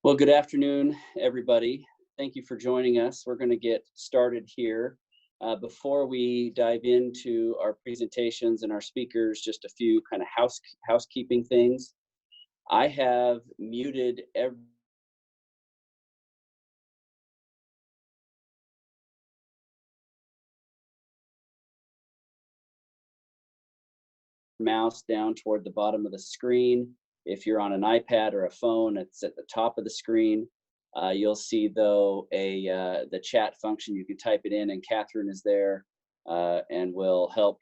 Well, good afternoon, everybody. Thank you for joining us. We're going to get started here. Before we dive into our presentations and our speakers, just a few kind of housekeeping things. I have muted every mouse down toward the bottom of the screen. If you're on an iPad or a phone, it's at the top of the screen. You'll see though the chat function. You can type it in, and Catherine is there and will help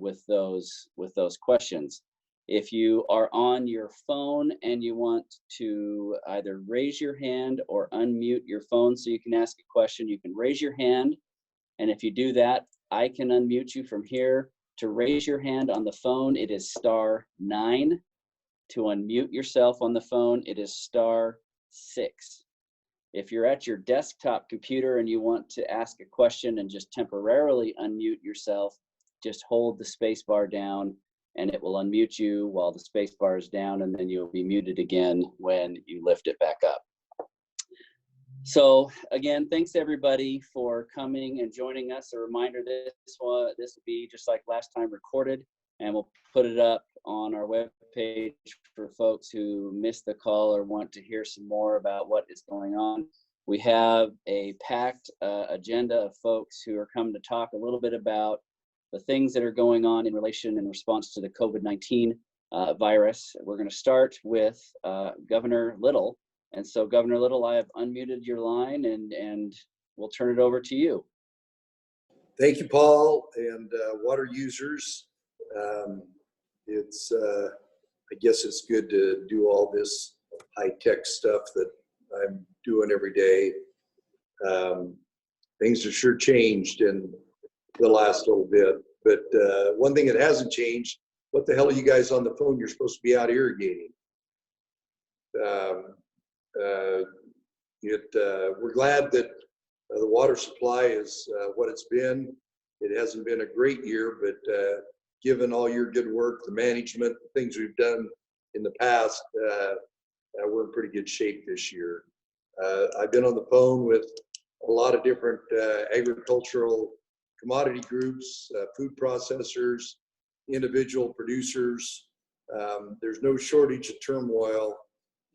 with those questions. If you are on your phone and you want to either raise your hand or unmute your phone so you can ask a question, you can raise your hand, and if you do that, I can unmute you from here. To raise your hand on the phone, it is *9. To unmute yourself on the phone, it is *6. If you're at your desktop computer and you want to ask a question and just temporarily unmute yourself, just hold the space bar down and it will unmute you while the space bar is down, and then you'll be muted again when you lift it back up. So again, thanks everybody for coming and joining us. A reminder, this will be just like last time, recorded, and we'll put it up on our webpage for folks who missed the call or want to hear some more about what is going on. We have a packed agenda of folks who are coming to talk a little bit about the things that are going on in response to the COVID-19 virus. We're going to start with Governor Little. And so, Governor Little, I have unmuted your line, and we'll turn it over to you. Thank you, Paul, and water users. I guess it's good to do all this high-tech stuff that I'm doing every day. Things have sure changed in the last little bit, but one thing that hasn't changed, what the hell are you guys on the phone? You're supposed to be out irrigating. We're glad that the water supply is what it's been. It hasn't been a great year, but given all your good work, the management, the things we've done in the past, we're in pretty good shape this year. I've been on the phone with a lot of different agricultural commodity groups, food processors, individual producers. There's no shortage of turmoil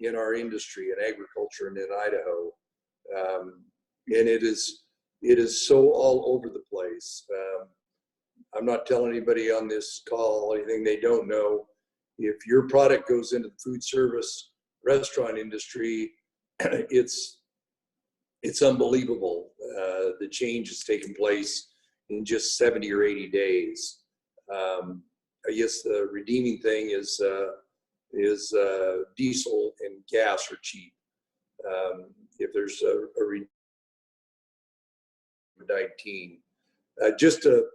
in our industry, in agriculture and in Idaho. And it is so all over the place. I'm not telling anybody on this call anything they don't know. If your product goes into the food service restaurant industry, it's unbelievable. The change has taken place in just 70 or 80 days. I guess the redeeming thing is diesel and gas are cheap. If there's a COVID-19. Just a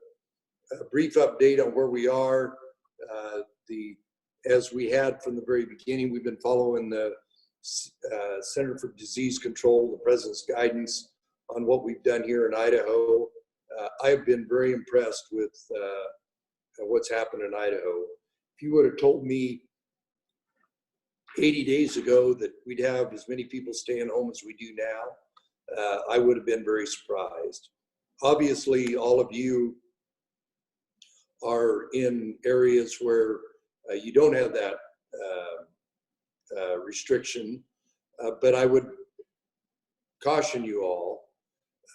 brief update on where we are. As we had from the very beginning, we've been following the Center for Disease Control, the President's guidance on what we've done here in Idaho. I've been very impressed with what's happened in Idaho. If you would have told me 80 days ago that we'd have as many people staying home as we do now, I would have been very surprised. Obviously, all of you are in areas where you don't have that restriction, but I would caution you all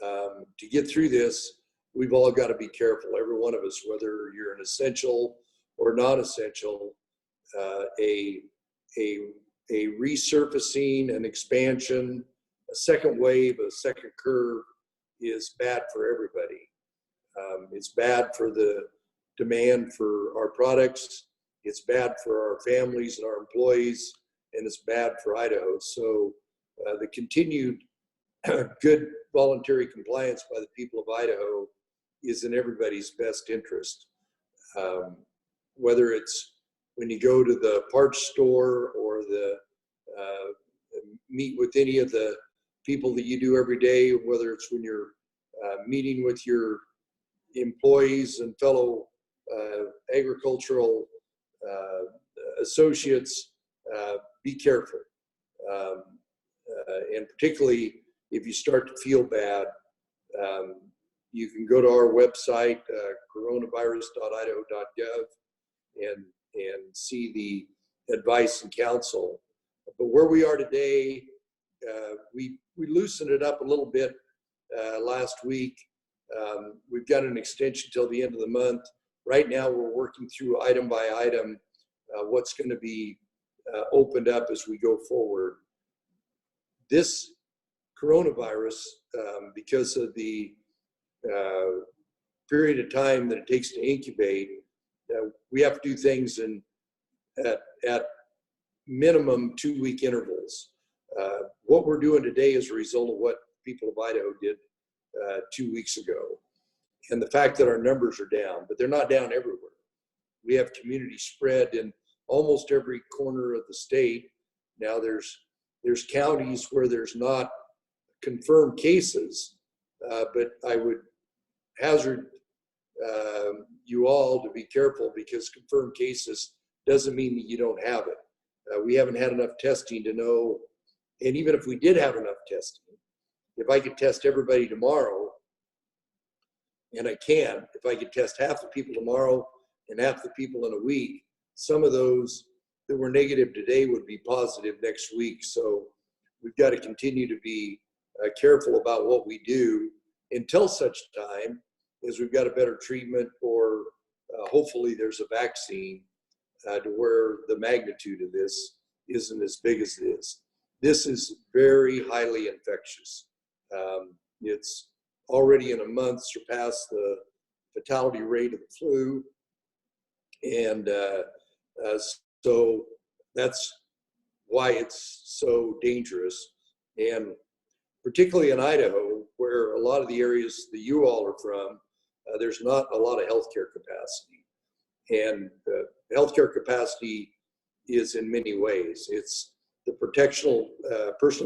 to get through this. We've all got to be careful, every one of us, whether you're an essential or not essential. A resurfacing, an expansion, a second wave, a second curve is bad for everybody. It's bad for the demand for our products. It's bad for our families and our employees, and it's bad for Idaho. So the continued good voluntary compliance by the people of Idaho is in everybody's best interest. Whether it's when you go to the parts store or meet with any of the people that you do every day, whether it's when you're meeting with your employees and fellow agricultural associates, be careful. And particularly if you start to feel bad, you can go to our website, coronavirus.idaho.gov, and see the advice and counsel. But where we are today, we loosened it up a little bit last week. We've got an extension till the end of the month. Right now, we're working through item by item what's going to be opened up as we go forward. This coronavirus, because of the period of time that it takes to incubate, we have to do things at minimum 2-week intervals. What we're doing today is a result of what people of Idaho did 2 weeks ago. And the fact that our numbers are down, but they're not down everywhere. We have community spread in almost every corner of the state. Now there's counties where there's not confirmed cases, but I would hazard you all to be careful, because confirmed cases doesn't mean that you don't have it. We haven't had enough testing to know, and even if we did have enough testing, if I could test everybody tomorrow, and I can, if I could test half the people tomorrow and half the people in a week, some of those that were negative today would be positive next week. So we've got to continue to be careful about what we do until such time as we've got a better treatment, or hopefully there's a vaccine to where the magnitude of this isn't as big as it is. This is very highly infectious. It's already in a month surpassed the fatality rate of the flu. And so that's why it's so dangerous. And particularly in Idaho, where a lot of the areas that you all are from, there's not a lot of healthcare capacity. And healthcare capacity is in many ways. It's the personal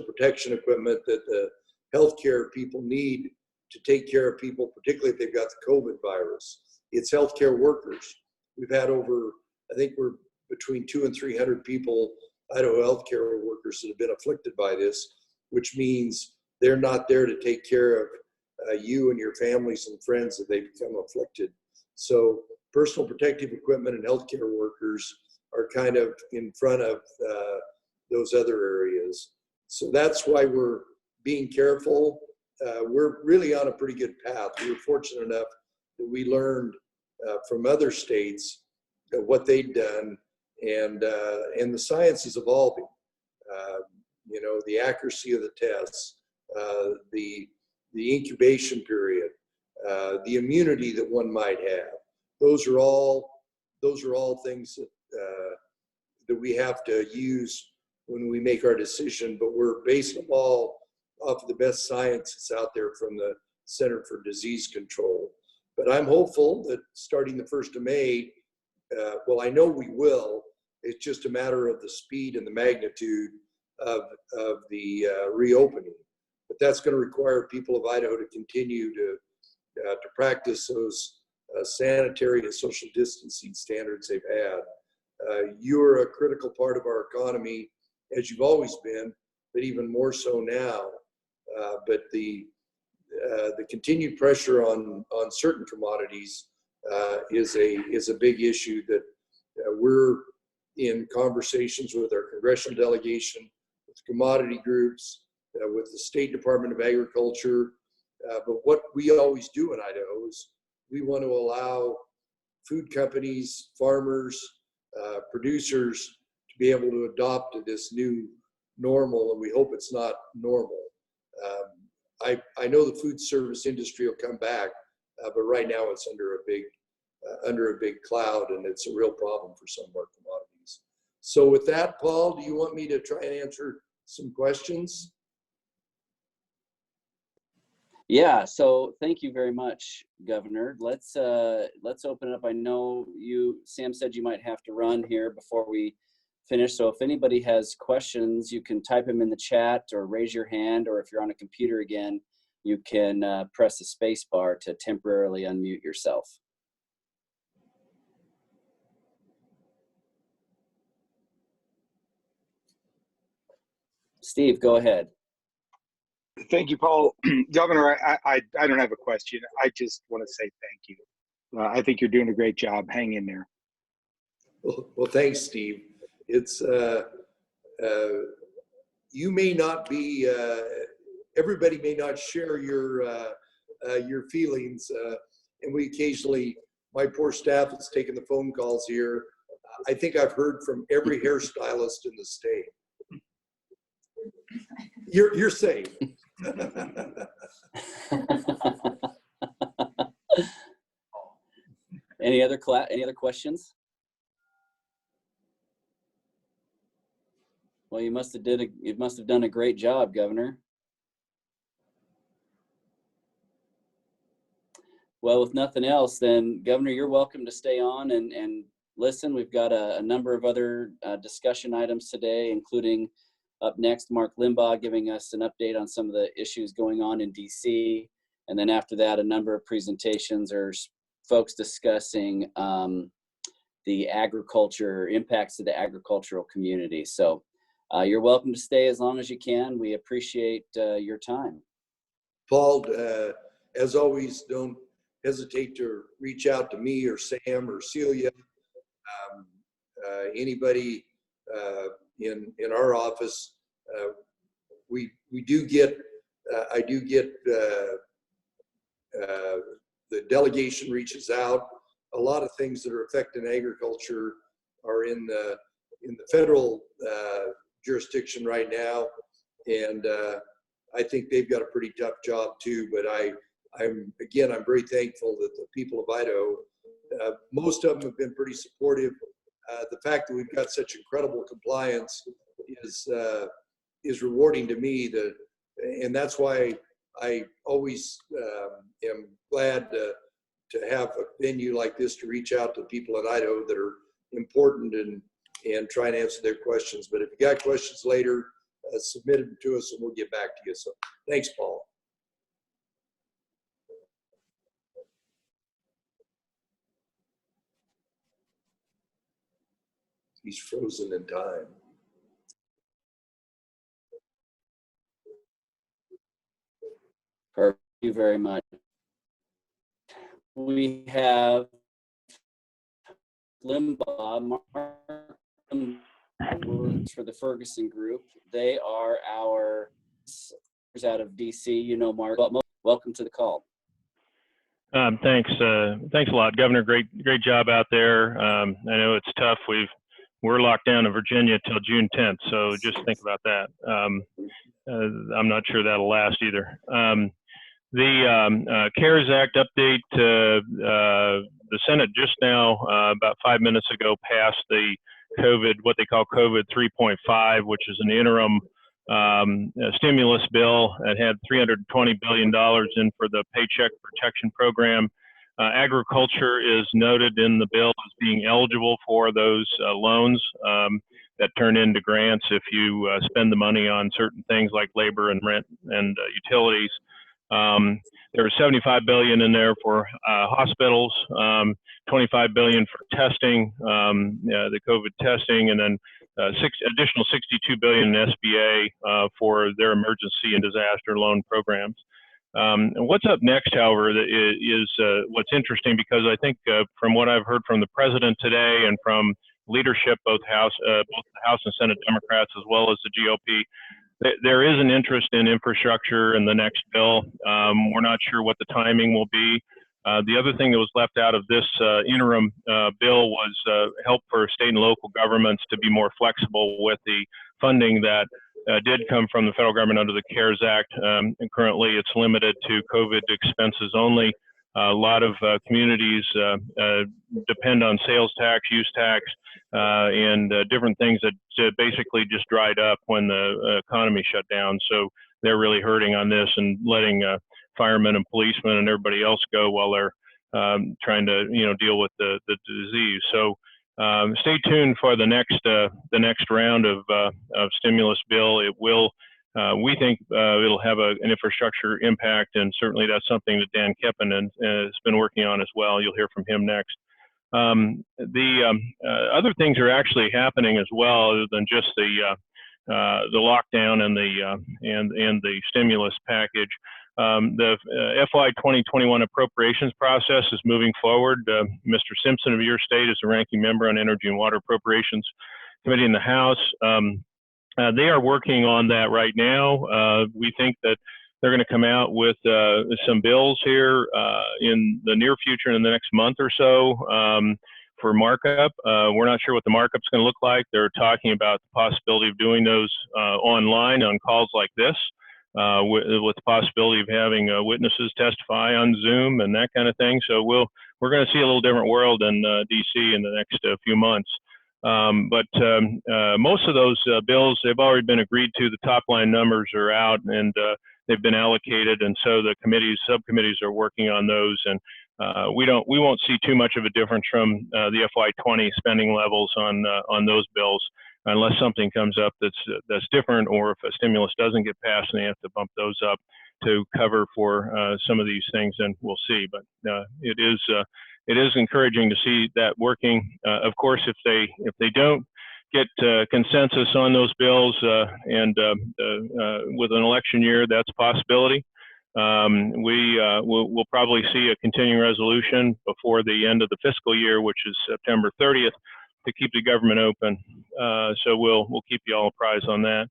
protection equipment that the healthcare people need to take care of people, particularly if they've got the COVID virus. It's healthcare workers. We've had over, I think we're between 200 and 300 people, Idaho healthcare workers, that have been afflicted by this, which means they're not there to take care of you and your families and friends that they become afflicted. So personal protective equipment and healthcare workers are kind of in front of those other areas. So that's why we're being careful. We're really on a pretty good path. We were fortunate enough that we learned from other states what they'd done, and the science is evolving. You know, the accuracy of the tests, the incubation period, the immunity that one might have. Those are all things that we have to use when we make our decision, but we're basing them all off of the best science that's out there from the Center for Disease Control. But I'm hopeful that starting the 1st of May, well, I know we will. It's just a matter of the speed and the magnitude of the reopening. But that's going to require people of Idaho to continue to practice those sanitary and social distancing standards they've had. You're a critical part of our economy, as you've always been, but even more so now. But the continued pressure on certain commodities is a big issue that we're in conversations with our congressional delegation, with commodity groups, with the State Department of Agriculture. But what we always do in Idaho is we want to allow food companies, farmers, producers to be able to adopt to this new normal, and we hope it's not normal. I know the food service industry will come back, but right now it's under a big cloud, and it's a real problem for some of our commodities. So with that, Paul, do you want me to try and answer some questions? Yeah, so thank you very much, Governor. Let's open it up. I know Sam said you might have to run here before we finish. So if anybody has questions, you can type them in the chat or raise your hand, or if you're on a computer again, you can press the space bar to temporarily unmute yourself. Steve, go ahead. Thank you, Paul. Governor, I don't have a question. I just want to say thank you. I think you're doing a great job. Hang in there. Well, thanks, Steve. It's you may not be. Everybody may not share your feelings, and we occasionally. My poor staff has taken the phone calls here. I think I've heard from every hairstylist in the state. You're safe. Any other questions? Well, you must have done a great job, Governor. Well, with nothing else, then Governor, you're welcome to stay on and listen. We've got a number of other discussion items today, including up next, Mark Limbaugh giving us an update on some of the issues going on in DC. And then after that, a number of presentations or folks discussing the impacts to the agricultural community. So you're welcome to stay as long as you can. We appreciate your time. Paul, as always, don't hesitate to reach out to me or Sam or Celia. Anybody in our office, we do get. I do get. The delegation reaches out. A lot of things that are affecting agriculture are in the federal jurisdiction right now, and I think they've got a pretty tough job too. But I'm very thankful that the people of Idaho, most of them have been pretty supportive. The fact that we've got such incredible compliance is rewarding to me. And that's why I always am glad to have a venue like this to reach out to people in Idaho that are important and try and answer their questions. But if you got questions later, submit them to us and we'll get back to you. So thanks, Paul. He's frozen in time. Perfect. Thank you very much. We have Limbaugh, Mark works for the Ferguson Group. They are our out of DC. You know, Mark. Welcome to the call. Thanks a lot, Governor. Great job out there. I know it's tough. We're locked down in Virginia till June 10th, so just think about that. I'm not sure that'll last either. The CARES Act update, the Senate just now, about 5 minutes ago, passed the what they call COVID 3.5, which is an interim stimulus bill. It had $320 billion in for the Paycheck Protection Program. Agriculture is noted in the bill as being eligible for those loans that turn into grants if you spend the money on certain things like labor and rent and utilities. There was $75 billion in there for hospitals, $25 billion for testing, the COVID testing, and then additional $62 billion in SBA for their emergency and disaster loan programs. And what's up next, however, is what's interesting, because I think from what I've heard from the president today and from leadership, both the House and Senate Democrats, as well as the GOP, there is an interest in infrastructure in the next bill. We're not sure what the timing will be. The other thing that was left out of this interim bill was help for state and local governments to be more flexible with the funding that did come from the federal government under the CARES Act. And currently it's limited to COVID expenses only. A lot of communities depend on sales tax, use tax, and different things that basically just dried up when the economy shut down. So they're really hurting on this and letting firemen and policemen and everybody else go while they're trying to deal with the disease. So stay tuned for the next round of stimulus bill. It will. We think it'll have an infrastructure impact, and certainly that's something that Dan Keppen has been working on as well. You'll hear from him next. The other things are actually happening as well, other than just the lockdown and the stimulus package. The FY 2021 appropriations process is moving forward. Mr. Simpson of your state is the ranking member on Energy and Water Appropriations Committee in the House. They are working on that right now. We think that they're going to come out with some bills here in the near future, in the next month or so, for markup. We're not sure what the markup's going to look like. They're talking about the possibility of doing those online on calls like this, with the possibility of having witnesses testify on Zoom and that kind of thing. So we're going to see a little different world in DC in the next few months. But most of those bills, they've already been agreed to. The top line numbers are out, and they've been allocated, and so the subcommittees are working on those. And we won't see too much of a difference from the FY20 spending levels on those bills, unless something comes up that's different, or if a stimulus doesn't get passed and they have to bump those up to cover for some of these things, then we'll see. But it is encouraging to see that working. Of course, if they don't get consensus on those bills, and with an election year, that's a possibility. We'll probably see a continuing resolution before the end of the fiscal year, which is September 30th, to keep the government open. So we'll keep you all apprised on that.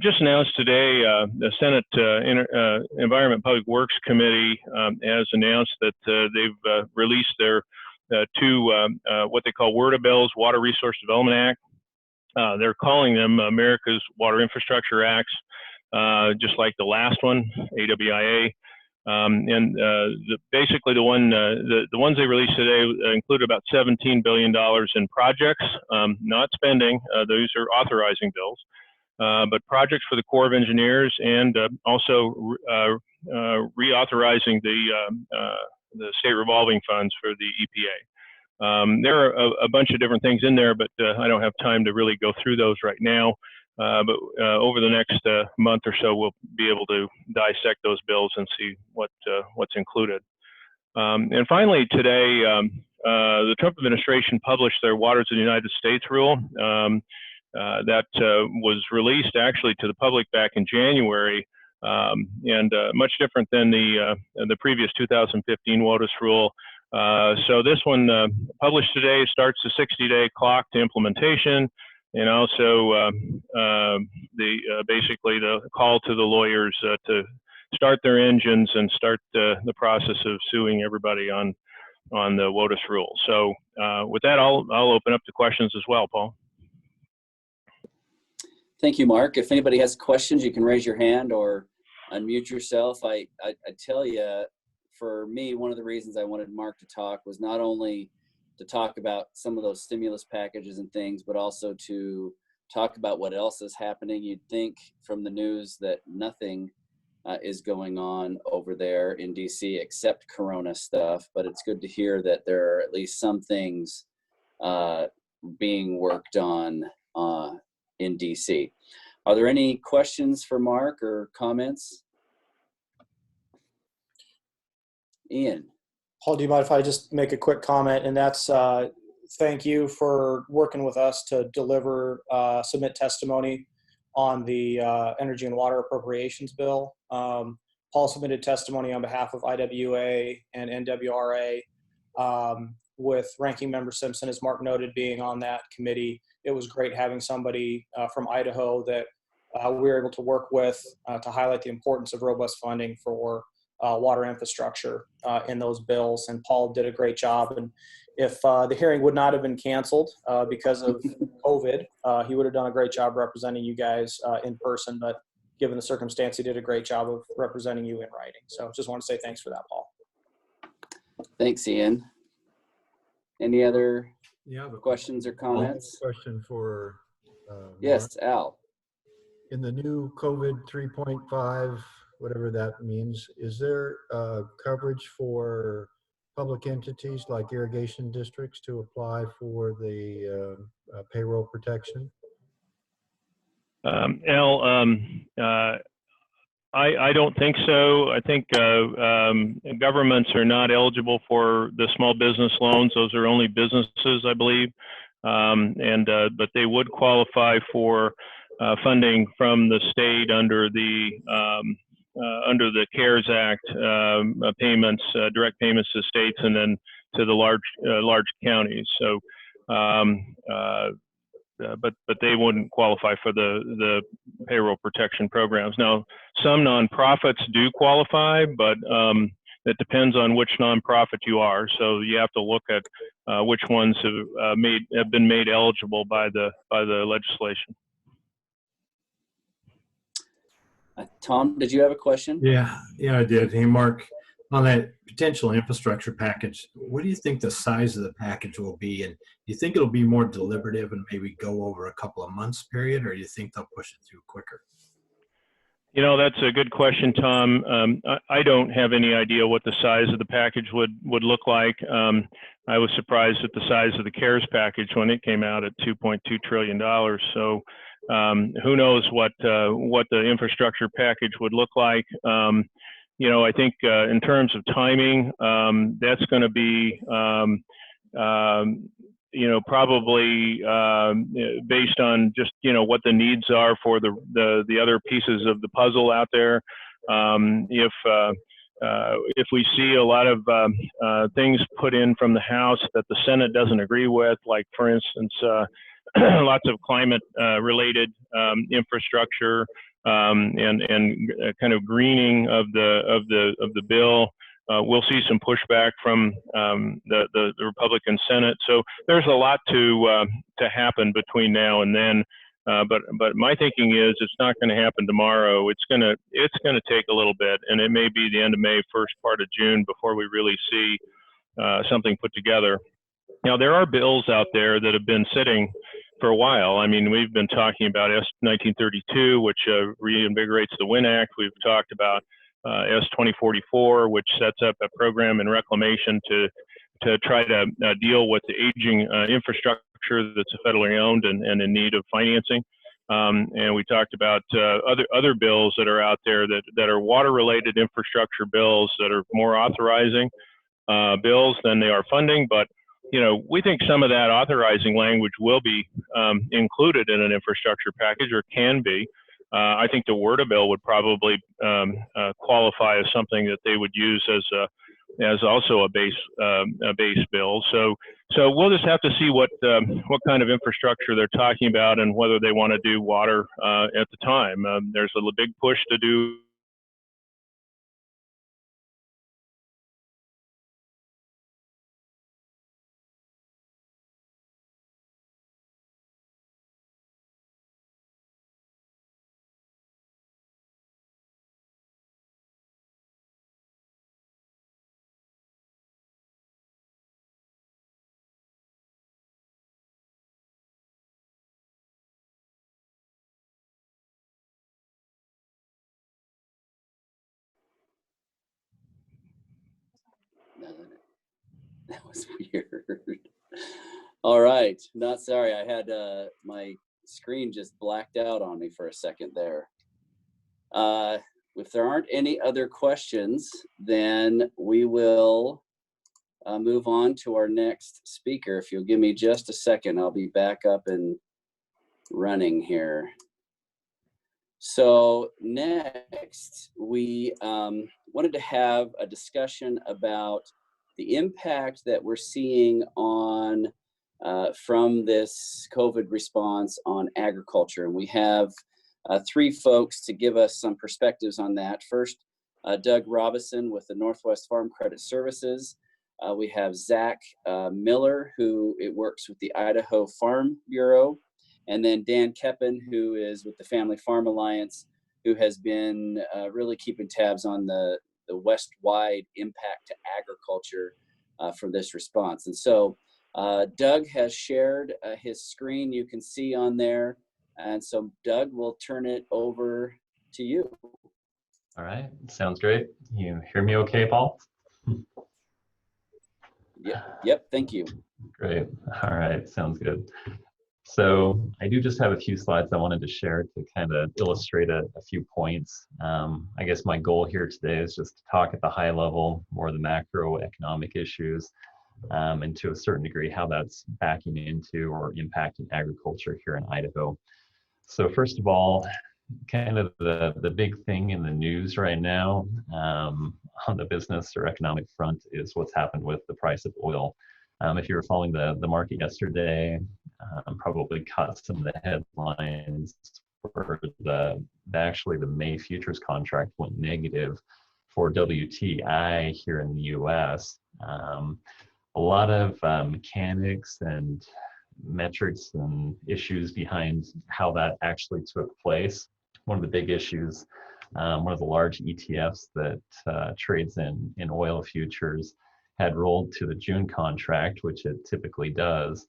Just announced today, the Senate Environment Public Works Committee has announced that they've released their two what they call WRDA bills, Water Resource Development Act. They're calling them America's Water Infrastructure Acts, just like the last one, AWIA. Basically the ones they released today include about $17 billion in projects, not spending. Those are authorizing bills. But projects for the Corps of Engineers, and also reauthorizing the state revolving funds for the EPA. There are a bunch of different things in there, but I don't have time to really go through those right now. But over the next month or so, we'll be able to dissect those bills and see what's included. And finally, today, the Trump administration published their Waters of the United States rule. That was released actually to the public back in January, and much different than the previous 2015 WOTUS rule. So this one published today starts the 60-day clock to implementation, and also basically the call to the lawyers to start their engines and start the process of suing everybody on the WOTUS rule. So with that, I'll open up to questions as well, Paul. Thank you, Mark. If anybody has questions, you can raise your hand or unmute yourself. I tell you, for me, one of the reasons I wanted Mark to talk was not only to talk about some of those stimulus packages and things, but also to talk about what else is happening. You'd think from the news that nothing is going on over there in DC except Corona stuff, but it's good to hear that there are at least some things being worked on in DC. Are there any questions for Mark or comments? Ian. Paul, do you mind if I just make a quick comment? And that's thank you for working with us to deliver, submit testimony on the Energy and Water Appropriations Bill. Paul submitted testimony on behalf of IWUA and NWRA, with Ranking Member Simpson, as Mark noted, being on that committee. It was great having somebody from Idaho that we were able to work with to highlight the importance of robust funding for water infrastructure in those bills. And Paul did a great job. And if the hearing would not have been canceled because of COVID, he would have done a great job representing you guys in person. But given the circumstance, he did a great job of representing you in writing. So just want to say thanks for that, Paul. Thanks, Ian. Any other questions or comments? Question for yes, Mark. Al. In the new COVID 3.5, whatever that means, is there coverage for public entities like irrigation districts to apply for the payroll protection? Al, I don't think so. I think governments are not eligible for the small business loans. Those are only businesses, I believe. But they would qualify for funding from the state under the CARES Act payments, direct payments to states, and then to the large counties. So, but they wouldn't qualify for the payroll protection programs. Now, some nonprofits do qualify, but it depends on which nonprofit you are. So you have to look at which ones have been made eligible by the legislation. Tom, did you have a question? Yeah, I did. Hey, Mark, on that potential infrastructure package, what do you think the size of the package will be? And do you think it'll be more deliberative and maybe go over a couple of months period, or do you think they'll push it through quicker? You know, that's a good question, Tom. I don't have any idea what the size of the package would look like. I was surprised at the size of the CARES package when it came out at $2.2 trillion. So who knows what the infrastructure package would look like. You know, I think in terms of timing, that's going to be, you know, probably based on just, you know, what the needs are for the other pieces of the puzzle out there. If we see a lot of things put in from the House that the Senate doesn't agree with, like for instance, lots of climate related infrastructure and kind of greening of the bill. We'll see some pushback from the Republican Senate. So there's a lot to happen between now and then. But my thinking is it's not going to happen tomorrow. It's gonna take a little bit, and it may be the end of May, first part of June before we really see something put together. Now, there are bills out there that have been sitting for a while. I mean, we've been talking about S-1932, which reinvigorates the WIN Act. We've talked about S-2044, which sets up a program in reclamation to try to deal with the aging infrastructure that's federally owned and in need of financing. And we talked about other bills that are out there that are water-related infrastructure bills that are more authorizing bills than they are funding. But you know, we think some of that authorizing language will be included in an infrastructure package, or can be. I think the WRDA bill would probably qualify as something that they would use as also a base bill. So we'll just have to see what kind of infrastructure they're talking about and whether they want to do water at the time. There's a big push to do. That was weird. All right, not sorry. I had my screen just blacked out on me for a second there. If there aren't any other questions, then we will move on to our next speaker. If you'll give me just a second, I'll be back up and running here. So next, we wanted to have a discussion about the impact that we're seeing on from this COVID response on agriculture. And we have three folks to give us some perspectives on that. First, Doug Robison with the Northwest Farm Credit Services. We have Zach Miller, who works with the Idaho Farm Bureau. And then Dan Keppen, who is with the Family Farm Alliance, who has been really keeping tabs on the West-wide impact to agriculture for this response. And so Doug has shared his screen, you can see on there. And so Doug, we'll turn it over to you. All right, sounds great. You hear me okay, Paul? Yep, thank you. Great, all right, sounds good. So I do just have a few slides I wanted to share to kind of illustrate a few points. I guess my goal here today is just to talk at the high level, more the macroeconomic issues, and to a certain degree how that's backing into or impacting agriculture here in Idaho. So first of all, kind of the big thing in the news right now on the business or economic front is what's happened with the price of oil. If you were following the market yesterday, probably caught some of the headlines where actually the May futures contract went negative for WTI here in the US. A lot of mechanics and metrics and issues behind how that actually took place. One of the big issues, one of the large ETFs that trades in oil futures had rolled to the June contract, which it typically does.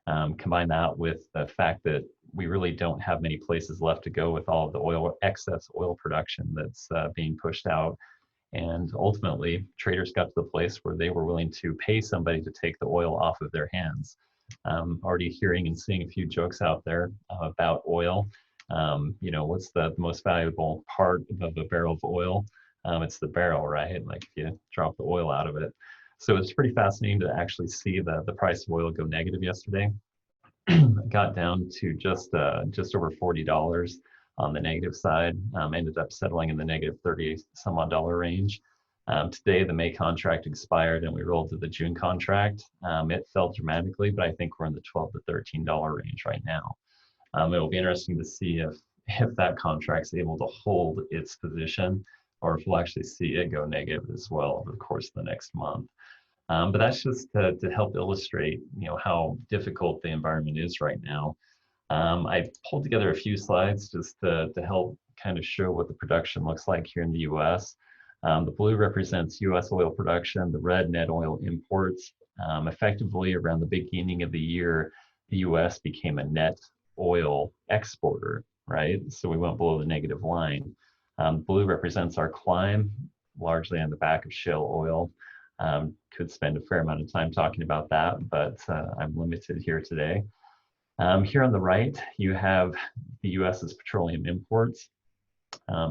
Combine that with the fact that we really don't have many places left to go with all of the excess oil production that's being pushed out. And ultimately, traders got to the place where they were willing to pay somebody to take the oil off of their hands. Already hearing and seeing a few jokes out there about oil. What's the most valuable part of a barrel of oil? It's the barrel, right? Like if you drop the oil out of it. So it's pretty fascinating to actually see the price of oil go negative yesterday. Got down to just over $40 on the negative side. Ended up settling in the negative 30 some odd dollar range. Today, the May contract expired and we rolled to the June contract. It fell dramatically, but I think we're in the $12 to $13 range right now. It will be interesting to see if that contract's able to hold its position or if we'll actually see it go negative as well over the course of the next month. But that's just to help illustrate, how difficult the environment is right now. I pulled together a few slides just to help kind of show what the production looks like here in the US. The blue represents US oil production, the red net oil imports. Effectively, around the beginning of the year, the US became a net oil exporter, right? So we went below the negative line. Blue represents our climb, largely on the back of shale oil. Could spend a fair amount of time talking about that, but I'm limited here today. Here on the right, you have the US's petroleum imports.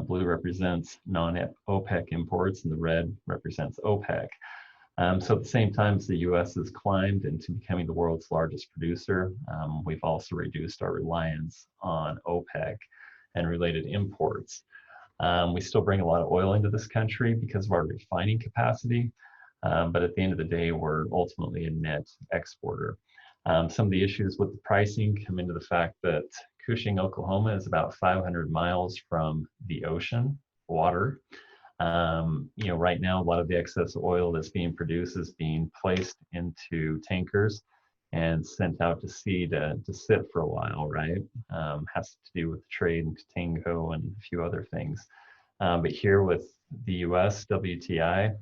Blue represents non-OPEC imports, and the red represents OPEC. So at the same time as the US has climbed into becoming the world's largest producer, we've also reduced our reliance on OPEC and related imports. We still bring a lot of oil into this country because of our refining capacity, but at the end of the day, we're ultimately a net exporter. Some of the issues with the pricing come into the fact that Cushing, Oklahoma is about 500 miles from the ocean water. Right now, a lot of the excess oil that's being produced is being placed into tankers and sent out to sea to sit for a while, right? Has to do with trade and contango and a few other things. But here with the US WTI,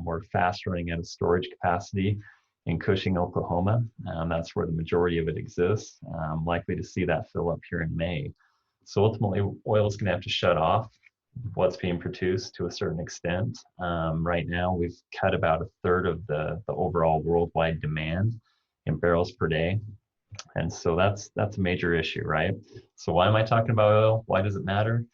we're fast running out of storage capacity in Cushing, Oklahoma. That's where the majority of it exists. Likely to see that fill up here in May. So ultimately, oil is going to have to shut off what's being produced to a certain extent. Right now, we've cut about a third of the overall worldwide demand in barrels per day. And so that's a major issue, right? So why am I talking about oil? Why does it matter?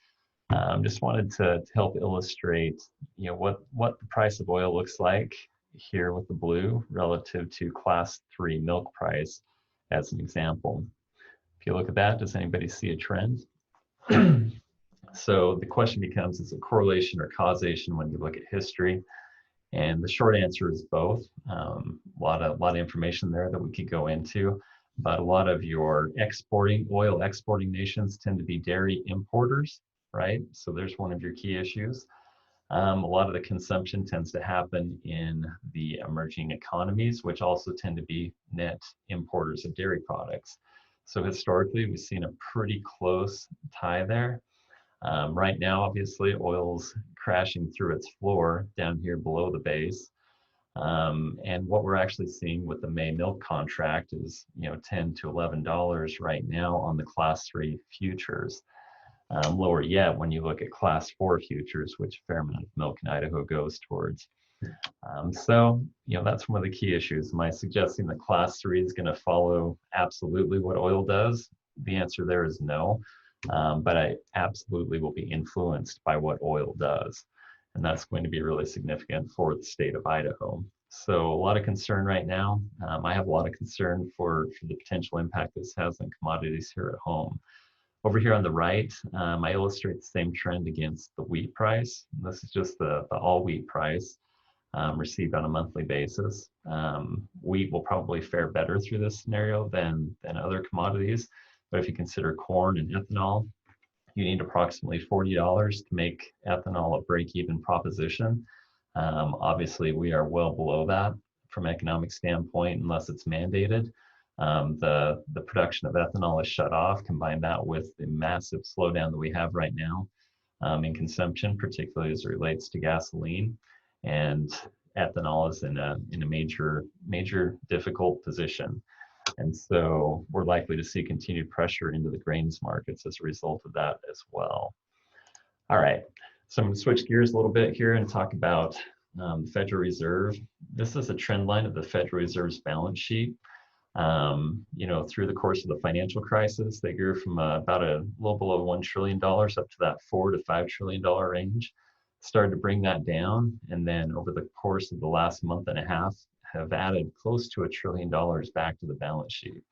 Just wanted to help illustrate, what the price of oil looks like here with the blue relative to class 3 milk price as an example. If you look at that, does anybody see a trend? So the question becomes, is it correlation or causation when you look at history? And the short answer is both. A lot of information there that we could go into, but a lot of your oil exporting nations tend to be dairy importers, right? So there's one of your key issues. A lot of the consumption tends to happen in the emerging economies, which also tend to be net importers of dairy products. So historically, we've seen a pretty close tie there. Right now, obviously, oil's crashing through its floor down here below the base. And what we're actually seeing with the May milk contract is, $10 to $11 right now on the class 3 futures. Lower yet when you look at class 4 futures, which a fair amount of milk in Idaho goes towards. So, that's one of the key issues. Am I suggesting that class 3 is going to follow absolutely what oil does? The answer there is no. But I absolutely will be influenced by what oil does. And that's going to be really significant for the state of Idaho. So a lot of concern right now. I have a lot of concern for the potential impact this has on commodities here at home. Over here on the right, I illustrate the same trend against the wheat price. This is just the all wheat price received on a monthly basis. Wheat will probably fare better through this scenario than other commodities. But if you consider corn and ethanol, you need approximately $40 to make ethanol a break-even proposition. Obviously, we are well below that from an economic standpoint, unless it's mandated. The production of ethanol is shut off. Combine that with the massive slowdown that we have right now in consumption, particularly as it relates to gasoline, and ethanol is in a major difficult position. And so we're likely to see continued pressure into the grains markets as a result of that as well. All right, so I'm going to switch gears a little bit here and talk about the Federal Reserve. This is a trend line of the Federal Reserve's balance sheet. Through the course of the financial crisis, they grew from about a little below $1 trillion up to that $4 to $5 trillion range. Started to bring that down, and then over the course of the last month and a half, have added close to $1 trillion back to the balance sheet.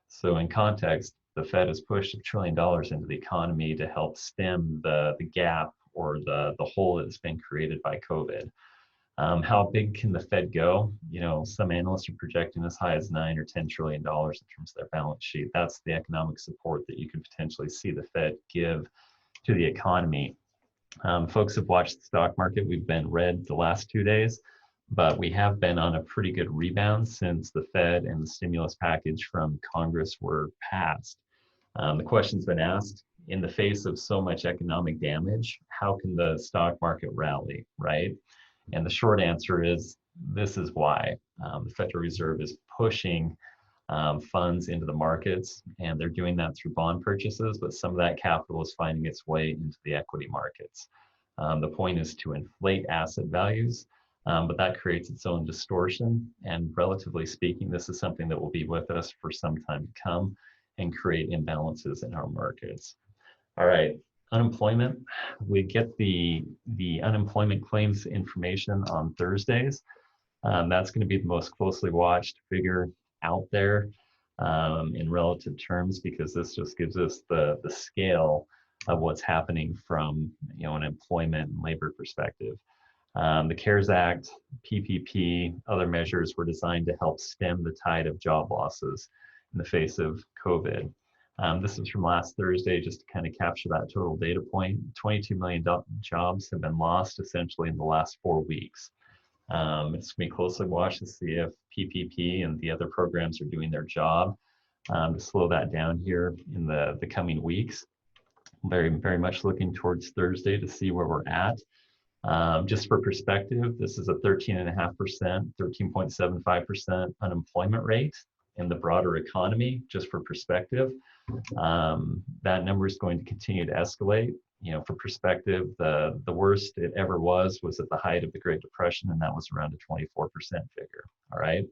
So in context, the Fed has pushed $1 trillion into the economy to help stem the gap or the hole that's been created by COVID. How big can the Fed go? Some analysts are projecting as high as $9 or $10 trillion in terms of their balance sheet. That's the economic support that you could potentially see the Fed give to the economy. Folks have watched the stock market. We've been red the last 2 days, but we have been on a pretty good rebound since the Fed and the stimulus package from Congress were passed. The question's been asked, in the face of so much economic damage, how can the stock market rally, right? And the short answer is, this is why. The Federal Reserve is pushing funds into the markets, and they're doing that through bond purchases, but some of that capital is finding its way into the equity markets. The point is to inflate asset values, but that creates its own distortion. And relatively speaking, this is something that will be with us for some time to come and create imbalances in our markets. All right, unemployment. We get the unemployment claims information on Thursdays. That's going to be the most closely watched figure out there in relative terms, because this just gives us the scale of what's happening from an employment and labor perspective. The CARES Act, PPP, other measures were designed to help stem the tide of job losses in the face of COVID. This is from last Thursday, just to kind of capture that total data point. 22 million jobs have been lost essentially in the last 4 weeks. It's going to be closely watched to see if PPP and the other programs are doing their job to slow that down here in the coming weeks. Very, very much looking towards Thursday to see where we're at. Just for perspective, this is a 13.5%, 13.75% unemployment rate in the broader economy, just for perspective. That number is going to continue to escalate. For perspective, the worst it ever was at the height of the Great Depression, and that was around a 24% figure, all right?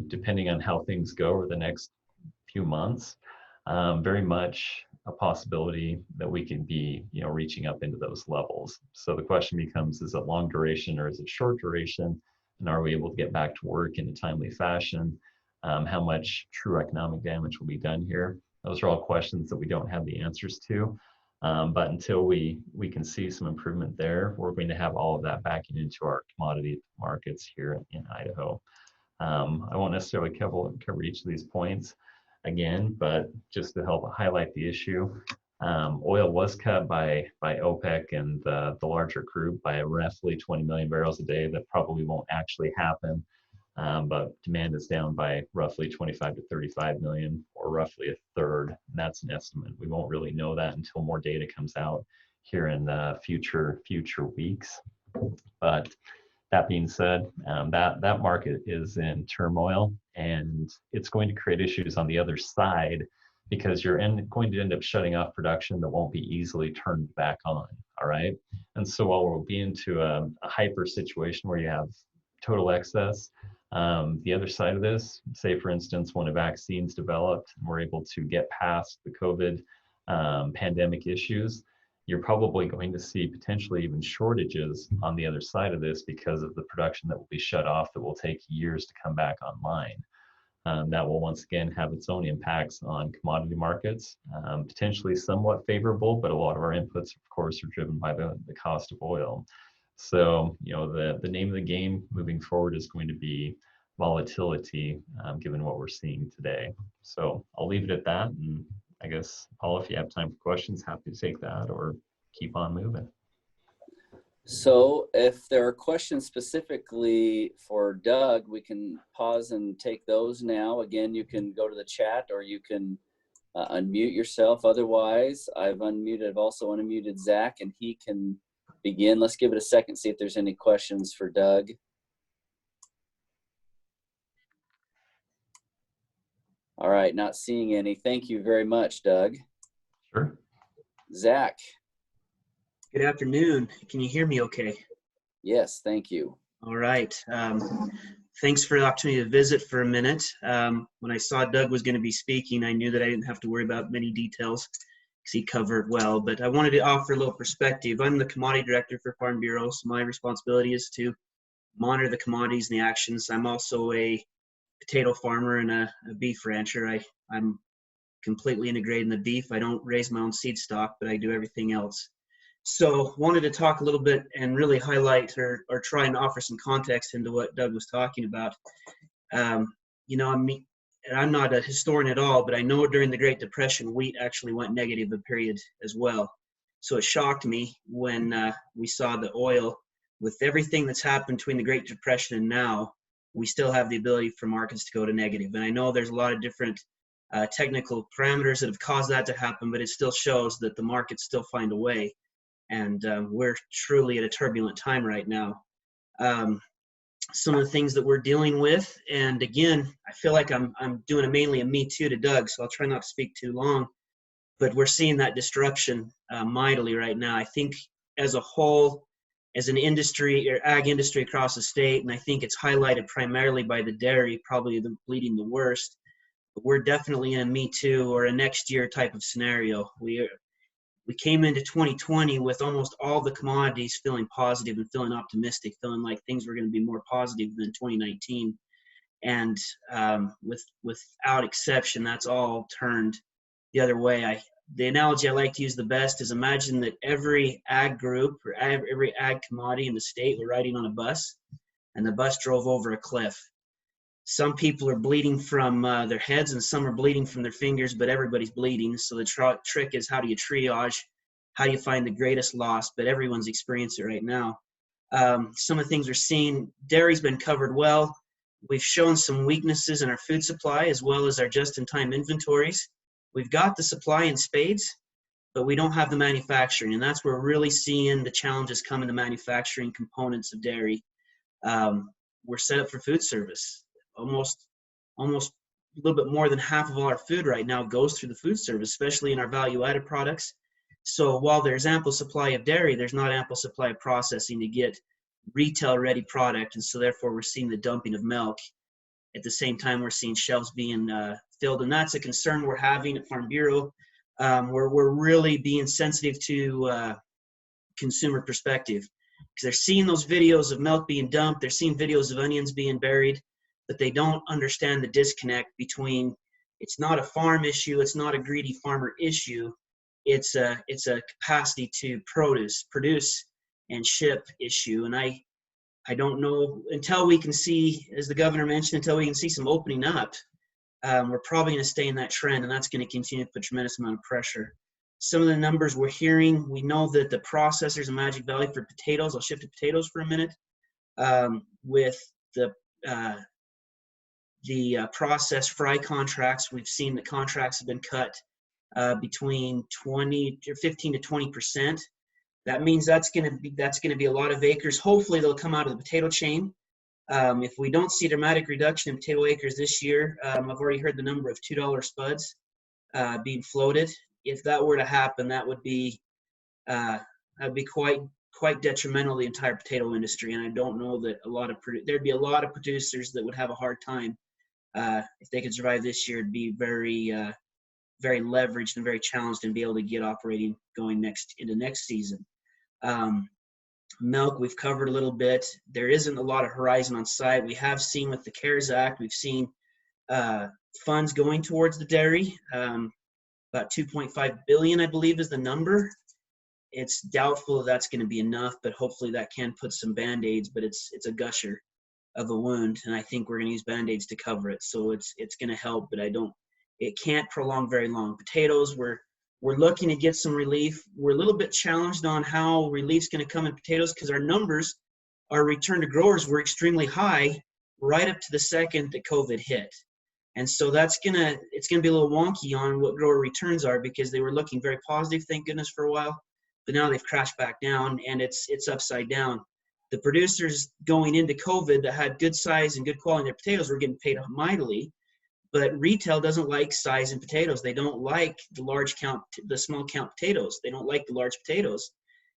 Depending on how things go over the next few months, very much a possibility that we can be, reaching up into those levels. So the question becomes, is it long duration or is it short duration? And are we able to get back to work in a timely fashion? How much true economic damage will be done here? Those are all questions that we don't have the answers to. But until we can see some improvement there, we're going to have all of that backing into our commodity markets here in Idaho. I won't necessarily cover each of these points again, but just to help highlight the issue, oil was cut by OPEC and the larger group by roughly 20 million barrels a day. That probably won't actually happen. But demand is down by roughly 25 to 35 million, or roughly a third. And that's an estimate. We won't really know that until more data comes out here in the future weeks. But that being said, that market is in turmoil, and it's going to create issues on the other side, because you're going to end up shutting off production that won't be easily turned back on. All right. And so while we'll be into a hyper situation where you have total excess, the other side of this, say for instance, when a vaccine's developed and we're able to get past the COVID pandemic issues, you're probably going to see potentially even shortages on the other side of this because of the production that will be shut off that will take years to come back online. that will once again have its own impacts on commodity markets, potentially somewhat favorable, but a lot of our inputs, of course, are driven by the cost of oil. So, the name of the game moving forward is going to be volatility, given what we're seeing today. So I'll leave it at that. And I guess, Paul, if you have time for questions, happy to take that or keep on moving. So if there are questions specifically for Doug, we can pause and take those now. Again, you can go to the chat or you can unmute yourself. Otherwise, I've also unmuted Zach and he can begin. Let's give it a second, see if there's any questions for Doug. All right, not seeing any. Thank you very much, Doug. Sure. Zach. Good afternoon. Can you hear me okay? Yes, thank you. All right. Thanks for the opportunity to visit for a minute. When I saw Doug was going to be speaking, I knew that I didn't have to worry about many details because he covered well, but I wanted to offer a little perspective. I'm the commodity director for Farm Bureau, so my responsibility is to monitor the commodities and the actions. I'm also a potato farmer and a beef rancher. I'm completely integrated in the beef. I don't raise my own seed stock, but I do everything else. So wanted to talk a little bit and really highlight or try and offer some context into what Doug was talking about. I'm not a historian at all, but I know during the Great Depression, wheat actually went negative a period as well. So it shocked me when we saw the oil, with everything that's happened between the Great Depression and now, we still have the ability for markets to go to negative. And I know there's a lot of different technical parameters that have caused that to happen, but it still shows that the markets still find a way. And we're truly at a turbulent time right now. Some of the things that we're dealing with, and again, I feel like I'm doing mainly a me too to Doug, so I'll try not to speak too long, but we're seeing that disruption mightily right now. I think as a whole, as an industry or ag industry across the state, and I think it's highlighted primarily by the dairy, probably bleeding the worst, but we're definitely in a me too or a next year type of scenario. We came into 2020 with almost all the commodities feeling positive and feeling optimistic, feeling like things were going to be more positive than 2019. And without exception, that's all turned the other way. The analogy I like to use the best is imagine that every ag group or every ag commodity in the state were riding on a bus, and the bus drove over a cliff. Some people are bleeding from their heads and some are bleeding from their fingers, but everybody's bleeding. So the trick is, how do you triage? How do you find the greatest loss? But everyone's experiencing it right now. Some of the things we're seeing, dairy's been covered well. We've shown some weaknesses in our food supply as well as our just-in-time inventories. We've got the supply in spades, but we don't have the manufacturing. And that's where we're really seeing the challenges come in the manufacturing components of dairy. We're set up for food service. Almost a little bit more than half of all our food right now goes through the food service, especially in our value-added products. So while there's ample supply of dairy, there's not ample supply of processing to get retail-ready product, and so therefore we're seeing the dumping of milk. At the same time, we're seeing shelves being filled, and that's a concern we're having at Farm Bureau. We're really being sensitive to consumer perspective, because they're seeing those videos of milk being dumped, they're seeing videos of onions being buried, but they don't understand the disconnect between, it's not a farm issue, it's not a greedy farmer issue, it's a capacity to produce and ship issue. And I don't know, until we can see, as the governor mentioned, until we can see some opening up, we're probably going to stay in that trend, and that's going to continue to put a tremendous amount of pressure. Some of the numbers we're hearing, we know that the processors in Magic Valley for potatoes, I'll shift to potatoes for a minute, with the processed fry contracts, we've seen that contracts have been cut between 15 to 20%. That means that's going to be a lot of acres. Hopefully they'll come out of the potato chain. If we don't see a dramatic reduction in potato acres this year, I've already heard the number of $2 spuds being floated. If that were to happen, that would be quite detrimental to the entire potato industry. And I don't know that there'd be a lot of producers that would have a hard time if they could survive this year. It'd be very very leveraged and very challenged and be able to get operating going into next season. Milk, we've covered a little bit. There isn't a lot of horizon on site. We have seen with the CARES Act, we've seen funds going towards the dairy. About 2.5 billion, I believe, is the number. It's doubtful that's going to be enough, but hopefully that can put some band-aids, but it's a gusher of a wound, and I think we're going to use band-aids to cover it. So it's going to help, but it can't prolong very long. Potatoes, we're looking to get some relief. We're a little bit challenged on how relief's going to come in potatoes because our numbers, our return to growers were extremely high right up to the second that COVID hit. And so it's gonna be a little wonky on what grower returns are because they were looking very positive, thank goodness, for a while, but now they've crashed back down and it's upside down. The producers going into COVID that had good size and good quality in their potatoes were getting paid mightily, but retail doesn't like size in potatoes. They don't like the small count potatoes. They don't like the large potatoes.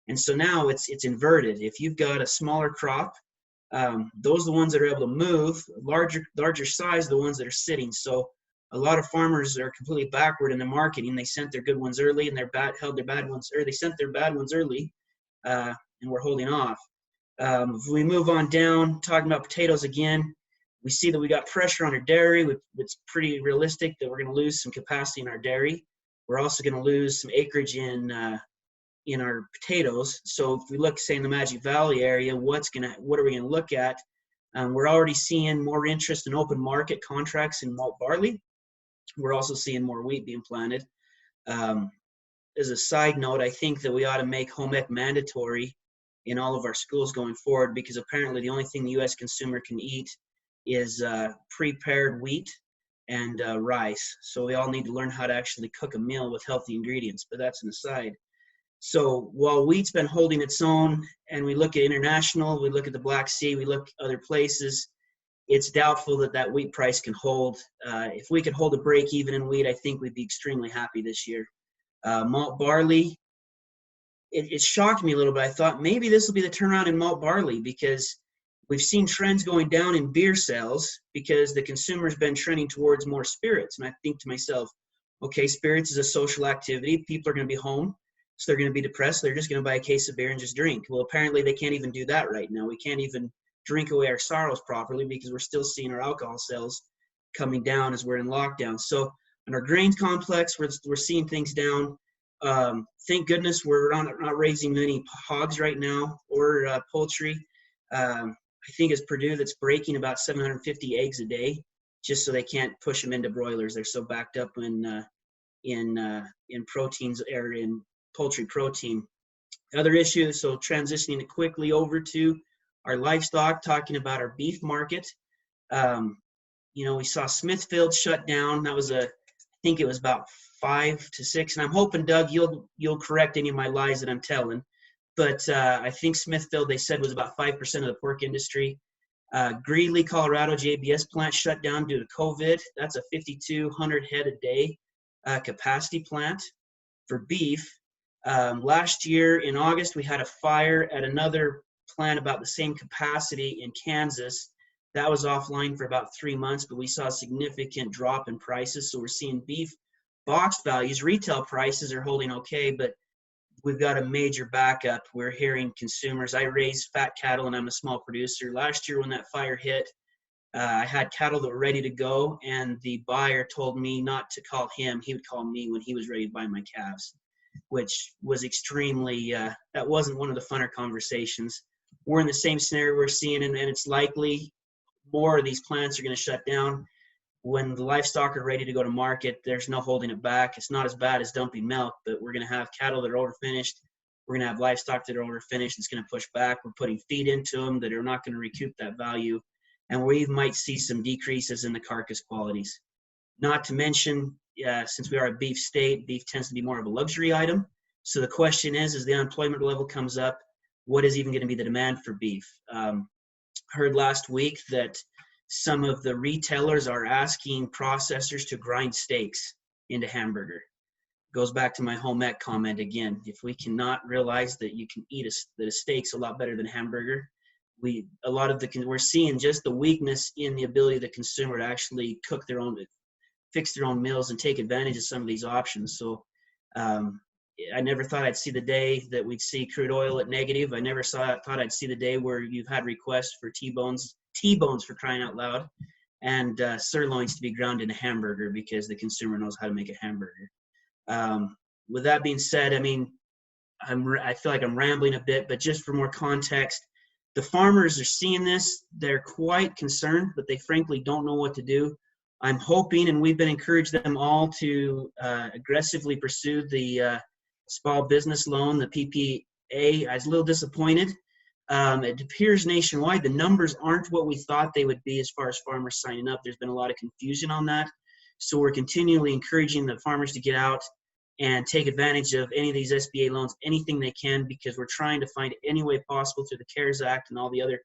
And so now it's inverted. If you've got a smaller crop, those are the ones that are able to move. Larger size, the ones that are sitting. So a lot of farmers are completely backward in their marketing. They sent their good ones early, and held their bad ones, or they sent their bad ones early, and we're holding off. If we move on down, talking about potatoes again, we see that we got pressure on our dairy. It's pretty realistic that we're going to lose some capacity in our dairy. We're also going to lose some acreage in our potatoes. So if we look, say, in the Magic Valley area, what are we going to look at? We're already seeing more interest in open market contracts in malt barley. We're also seeing more wheat being planted. As a side note, I think that we ought to make home ec mandatory in all of our schools going forward because apparently the only thing the U.S. consumer can eat is prepared wheat and rice. So we all need to learn how to actually cook a meal with healthy ingredients, but that's an aside. So while wheat's been holding its own, and we look at international, we look at the Black Sea, we look at other places, it's doubtful that wheat price can hold. If we could hold a break even in wheat, I think we'd be extremely happy this year. Malt barley, it shocked me a little bit. I thought maybe this will be the turnaround in malt barley because we've seen trends going down in beer sales because the consumer's been trending towards more spirits. And I think to myself, okay, spirits is a social activity. People are going to be home. So they're going to be depressed. They're just going to buy a case of beer and just drink. Well, apparently they can't even do that right now. We can't even drink away our sorrows properly because we're still seeing our alcohol sales coming down as we're in lockdown. So in our grain complex, we're seeing things down. Thank goodness we're not raising many hogs right now or poultry. I think it's Purdue that's breaking about 750 eggs a day just so they can't push them into broilers. They're so backed up in proteins area in poultry protein. Other issues, so transitioning quickly over to our livestock, talking about our beef market. We saw Smithfield shut down. That was I think it was about 5 to 6, and I'm hoping, Doug, you'll correct any of my lies that I'm telling. But I think Smithfield, they said, was about 5% of the pork industry. Greeley, Colorado, JBS plant shut down due to COVID. That's a 5,200 head a day capacity plant for beef. Last year in August, we had a fire at another plant about the same capacity in Kansas. That was offline for about 3 months, but we saw a significant drop in prices. So we're seeing beef box values, retail prices are holding okay, but we've got a major backup. We're hearing consumers. I raise fat cattle and I'm a small producer. Last year when that fire hit, I had cattle that were ready to go, and the buyer told me not to call him. He would call me when he was ready to buy my calves, which was extremely, that wasn't one of the funner conversations. We're in the same scenario we're seeing, and it's likely more of these plants are going to shut down. When the livestock are ready to go to market, there's no holding it back. It's not as bad as dumping milk, but we're going to have cattle that are overfinished. We're going to have livestock that are overfinished. It's going to push back. We're putting feed into them that are not going to recoup that value. And we might see some decreases in the carcass qualities. Not to mention, since we are a beef state, beef tends to be more of a luxury item. So the question is, as the unemployment level comes up, what is even going to be the demand for beef? Heard last week that some of the retailers are asking processors to grind steaks into hamburger. Goes back to my home ec comment again. If we cannot realize that you can eat that a steak's a lot better than a hamburger, we're seeing just the weakness in the ability of the consumer to actually fix their own meals and take advantage of some of these options. So I never thought I'd see the day that we'd see crude oil at negative. I never thought I'd see the day where you've had requests for T-bones for crying out loud. and sirloins to be ground in a hamburger because the consumer knows how to make a hamburger. With that being said, I mean, I feel like I'm rambling a bit, but just for more context, the farmers are seeing this. They're quite concerned, but they frankly don't know what to do. I'm hoping, and we've been encouraging them all to aggressively pursue the small business loan, the PPA. I was a little disappointed. It appears nationwide the numbers aren't what we thought they would be as far as farmers signing up. There's been a lot of confusion on that. So we're continually encouraging the farmers to get out and take advantage of any of these SBA loans, anything they can, because we're trying to find any way possible through the CARES Act and all the other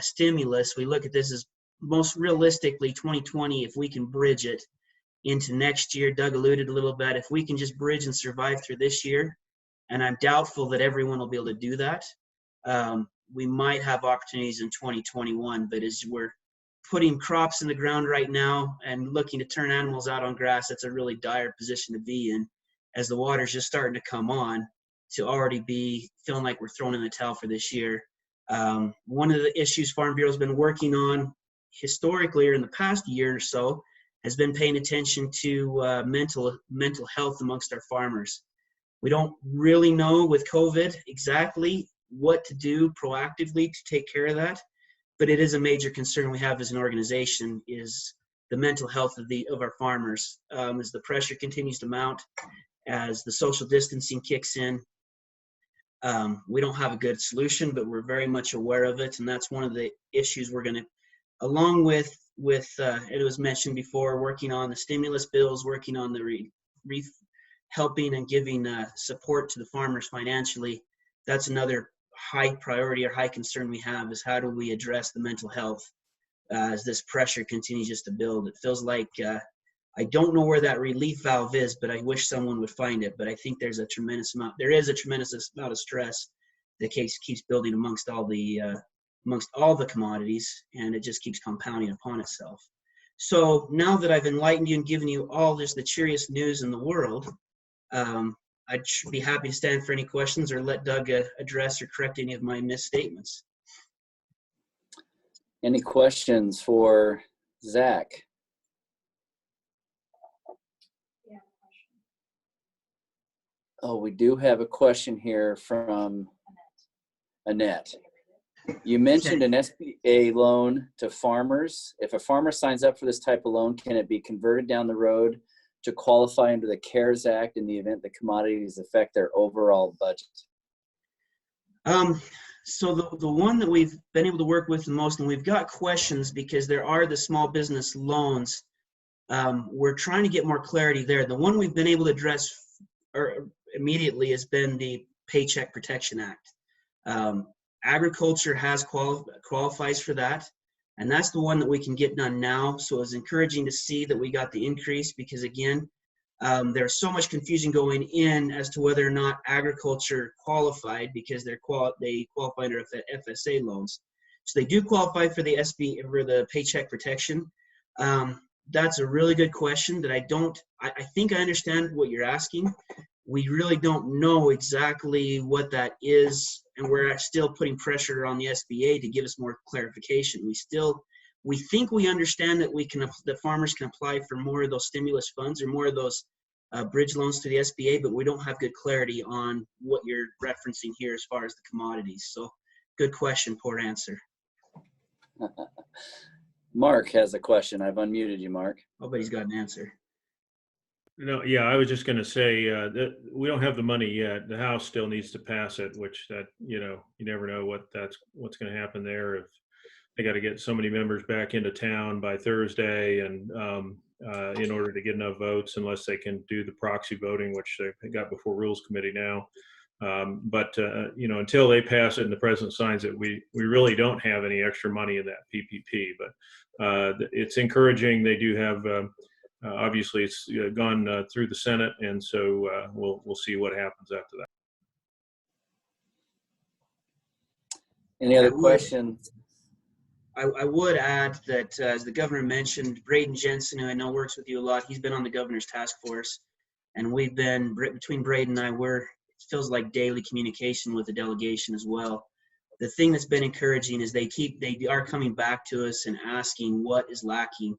stimulus. We look at this as most realistically 2020, if we can bridge it into next year. Doug alluded a little bit, if we can just bridge and survive through this year, and I'm doubtful that everyone will be able to do that, we might have opportunities in 2021, but as we're putting crops in the ground right now and looking to turn animals out on grass, it's a really dire position to be in, as the water's just starting to come on, to already be feeling like we're throwing in the towel for this year. One of the issues Farm Bureau's been working on historically, or in the past year or so, has been paying attention to mental health amongst our farmers. We don't really know with COVID exactly what to do proactively to take care of that, but it is a major concern we have as an organization, is the mental health of our farmers. As the pressure continues to mount, as the social distancing kicks in, we don't have a good solution, but we're very much aware of it, and that's one of the issues we're going to, along with it was mentioned before, working on the stimulus bills, working on the helping and giving support to the farmers financially. That's another high priority or high concern we have, is how do we address the mental health as this pressure continues just to build. It feels like I don't know where that relief valve is, but I wish someone would find it. But I think there is a tremendous amount of stress that keeps building amongst all the commodities, and it just keeps compounding upon itself. So now that I've enlightened you and given you all just the cheeriest news in the world, I'd be happy to stand for any questions or let Doug address or correct any of my misstatements. Any questions for Zach? Oh, we do have a question here from Annette. You mentioned an SBA loan to farmers. If a farmer signs up for this type of loan, can it be converted down the road to qualify under the CARES Act in the event the commodities affect their overall budget? So the one that we've been able to work with the most, and we've got questions because there are the small business loans, we're trying to get more clarity there. The one we've been able to address immediately has been the Paycheck Protection Act. Agriculture qualifies for that, and that's the one that we can get done now. So it's encouraging to see that we got the increase, because again, there's so much confusion going in as to whether or not agriculture qualified, because they qualify under FSA loans. So they do qualify for the the Paycheck Protection. That's a really good question that I think I understand what you're asking. We really don't know exactly what that is, and we're still putting pressure on the SBA to give us more clarification. We think we understand that the farmers can apply for more of those stimulus funds or more of those bridge loans to the SBA, but we don't have good clarity on what you're referencing here as far as the commodities. So good question, poor answer. Mark has a question. I've unmuted you, Mark. Oh, but he's got an answer. No, yeah, I was just going to say that we don't have the money yet. The House still needs to pass it, which you never know what's going to happen there. If they got to get so many members back into town by Thursday, and in order to get enough votes, unless they can do the proxy voting, which they got before Rules Committee now. But until they pass it and the president signs it, we really don't have any extra money in that PPP. But it's encouraging. They do have. Obviously, it's gone through the Senate, and so we'll see what happens after that. Any other questions? I would add that, as the governor mentioned, Braden Jensen, who I know works with you a lot, he's been on the governor's task force, and we've been, between Braden and I, it feels like daily communication with the delegation as well. the thing that's been encouraging is they are coming back to us and asking what is lacking.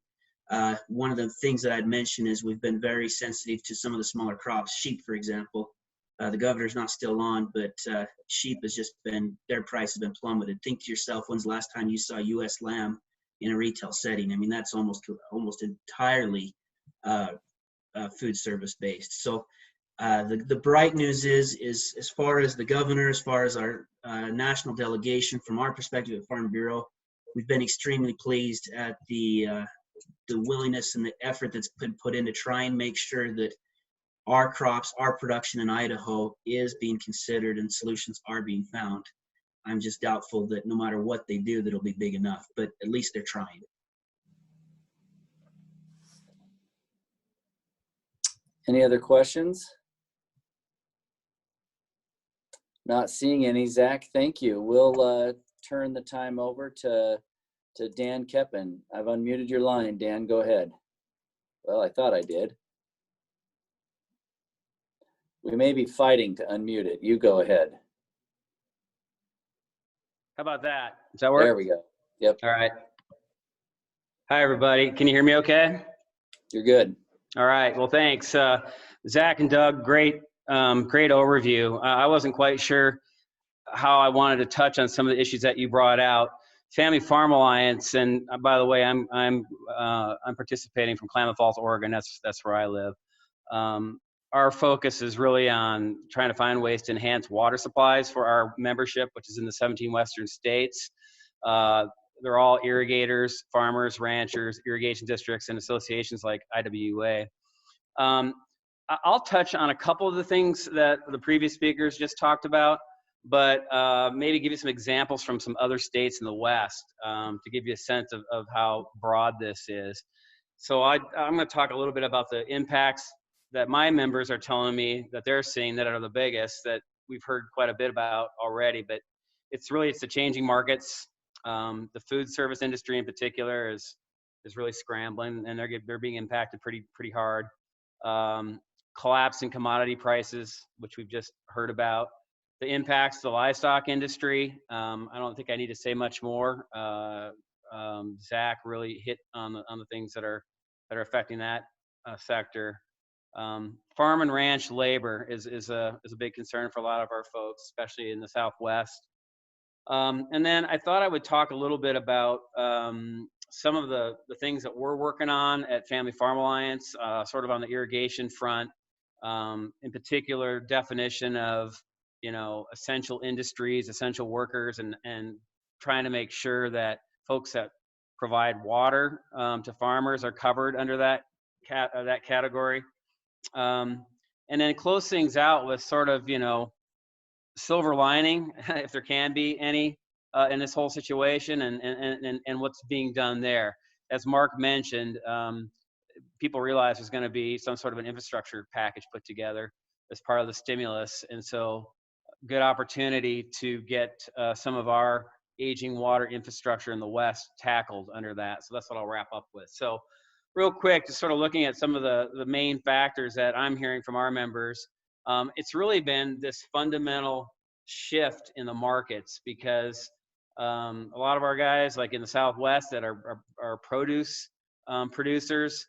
One of the things that I'd mentioned is we've been very sensitive to some of the smaller crops, sheep, for example. The governor's not still on, but sheep has just been, their price has been plummeted. Think to yourself, when's the last time you saw U.S. lamb in a retail setting? I mean, that's almost entirely food service based. So the bright news is as far as the governor, as far as our national delegation, from our perspective at Farm Bureau, we've been extremely pleased at the willingness and the effort that's been put in to try and make sure that our crops, our production in Idaho is being considered and solutions are being found. I'm just doubtful that no matter what they do, that it'll be big enough, but at least they're trying. Any other questions? Not seeing any. Zach, thank you. We'll turn the time over to Dan Keppen. I've unmuted your line. Dan, go ahead. Well, I thought I did. We may be fighting to unmute it. You go ahead. How about that? Does that work? There we go. Yep. All right. Hi, everybody. Can you hear me okay? You're good. All right. Well, thanks. Zach and Doug, great overview. I wasn't quite sure how I wanted to touch on some of the issues that you brought out. Family Farm Alliance, and by the way, I'm participating from Klamath Falls, Oregon. That's where I live. Our focus is really on trying to find ways to enhance water supplies for our membership, which is in the 17 western states. They're all irrigators, farmers, ranchers, irrigation districts, and associations like IWUA. I'll touch on a couple of the things that the previous speakers just talked about, but maybe give you some examples from some other states in the West to give you a sense of how broad this is. So I'm going to talk a little bit about the impacts that my members are telling me that they're seeing that are the biggest, that we've heard quite a bit about already, but it's the changing markets. The food service industry in particular is really scrambling, and they're being impacted pretty hard. Collapse in commodity prices, which we've just heard about. The impacts to the livestock industry. I don't think I need to say much more. Zach really hit on the things that are affecting that sector. Farm and ranch labor is a big concern for a lot of our folks, especially in the Southwest. And then I thought I would talk a little bit about some of the things that we're working on at Family Farm Alliance, sort of on the irrigation front, in particular definition of, essential industries, essential workers, and trying to make sure that folks that provide water to farmers are covered under that category. And then close things out with sort of, silver lining, if there can be any, in this whole situation, and what's being done there. As Mark mentioned, people realize there's going to be some sort of an infrastructure package put together as part of the stimulus, and so good opportunity to get some of our aging water infrastructure in the West tackled under that. So that's what I'll wrap up with. So real quick, just sort of looking at some of the main factors that I'm hearing from our members. It's really been this fundamental shift in the markets, because a lot of our guys, like in the Southwest, that are produce producers,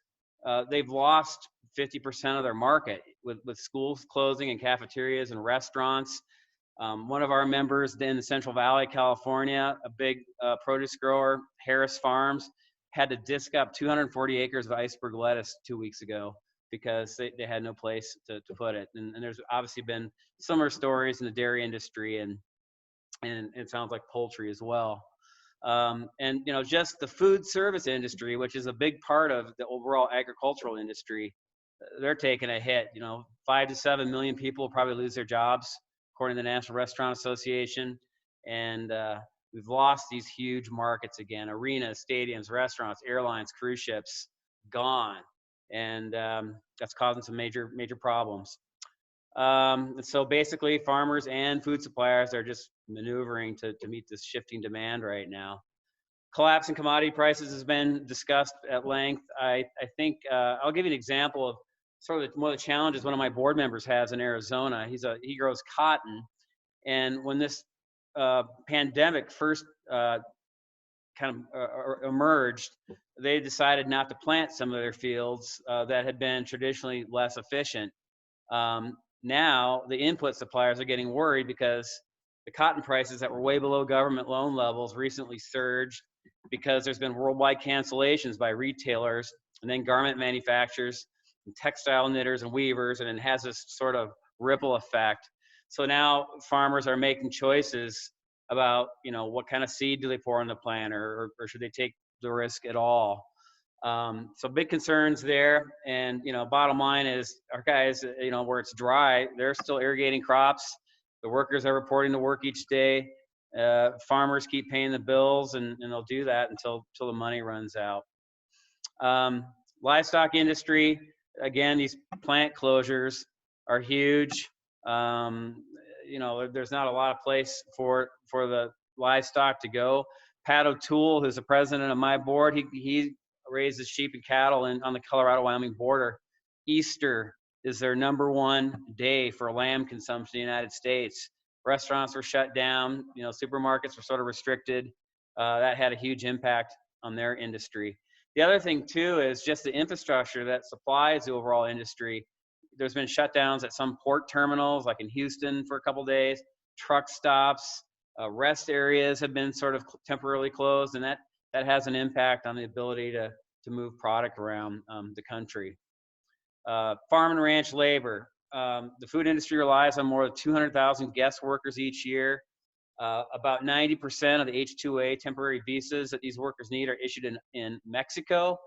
they've lost 50% of their market with schools closing and cafeterias and restaurants. One of our members in the Central Valley, California, a big produce grower, Harris Farms, had to disc up 240 acres of iceberg lettuce 2 weeks ago because they had no place to put it. And there's obviously been similar stories in the dairy industry, and it sounds like poultry as well. And just the food service industry, which is a big part of the overall agricultural industry, they're taking a hit. 5 to 7 million people will probably lose their jobs, according to the National Restaurant Association. And we've lost these huge markets again: arenas, stadiums, restaurants, airlines, cruise ships, gone. And that's causing some major problems. And so basically, farmers and food suppliers are just maneuvering to meet this shifting demand right now. Collapse in commodity prices has been discussed at length. I think I'll give you an example of sort of one of the challenges one of my board members has in Arizona. He grows cotton, and when this pandemic first emerged, they decided not to plant some of their fields that had been traditionally less efficient. Now the input suppliers are getting worried because the cotton prices that were way below government loan levels recently surged because there's been worldwide cancellations by retailers and then garment manufacturers and textile knitters and weavers, and it has this sort of ripple effect. So now farmers are making choices about, what kind of seed do they pour in the plant, or should they take the risk at all? So big concerns there. And, bottom line is our guys, where it's dry, they're still irrigating crops. The workers are reporting to work each day. Farmers keep paying the bills, and they'll do that until the money runs out. Livestock industry, again, these plant closures are huge. There's not a lot of place for the livestock to go. Pat O'Toole, who's the president of my board, he raises sheep and cattle on the Colorado-Wyoming border. Easter is their #1 day for lamb consumption in the United States. Restaurants were shut down, supermarkets were sort of restricted. That had a huge impact on their industry. The other thing too is just the infrastructure that supplies the overall industry. There's been shutdowns at some port terminals, like in Houston for a couple days. Truck stops, rest areas have been sort of temporarily closed, and that has an impact on the ability to move product around the country. Farm and ranch labor. The food industry relies on more than 200,000 guest workers each year. About 90% of the H-2A temporary visas that these workers need are issued in Mexico,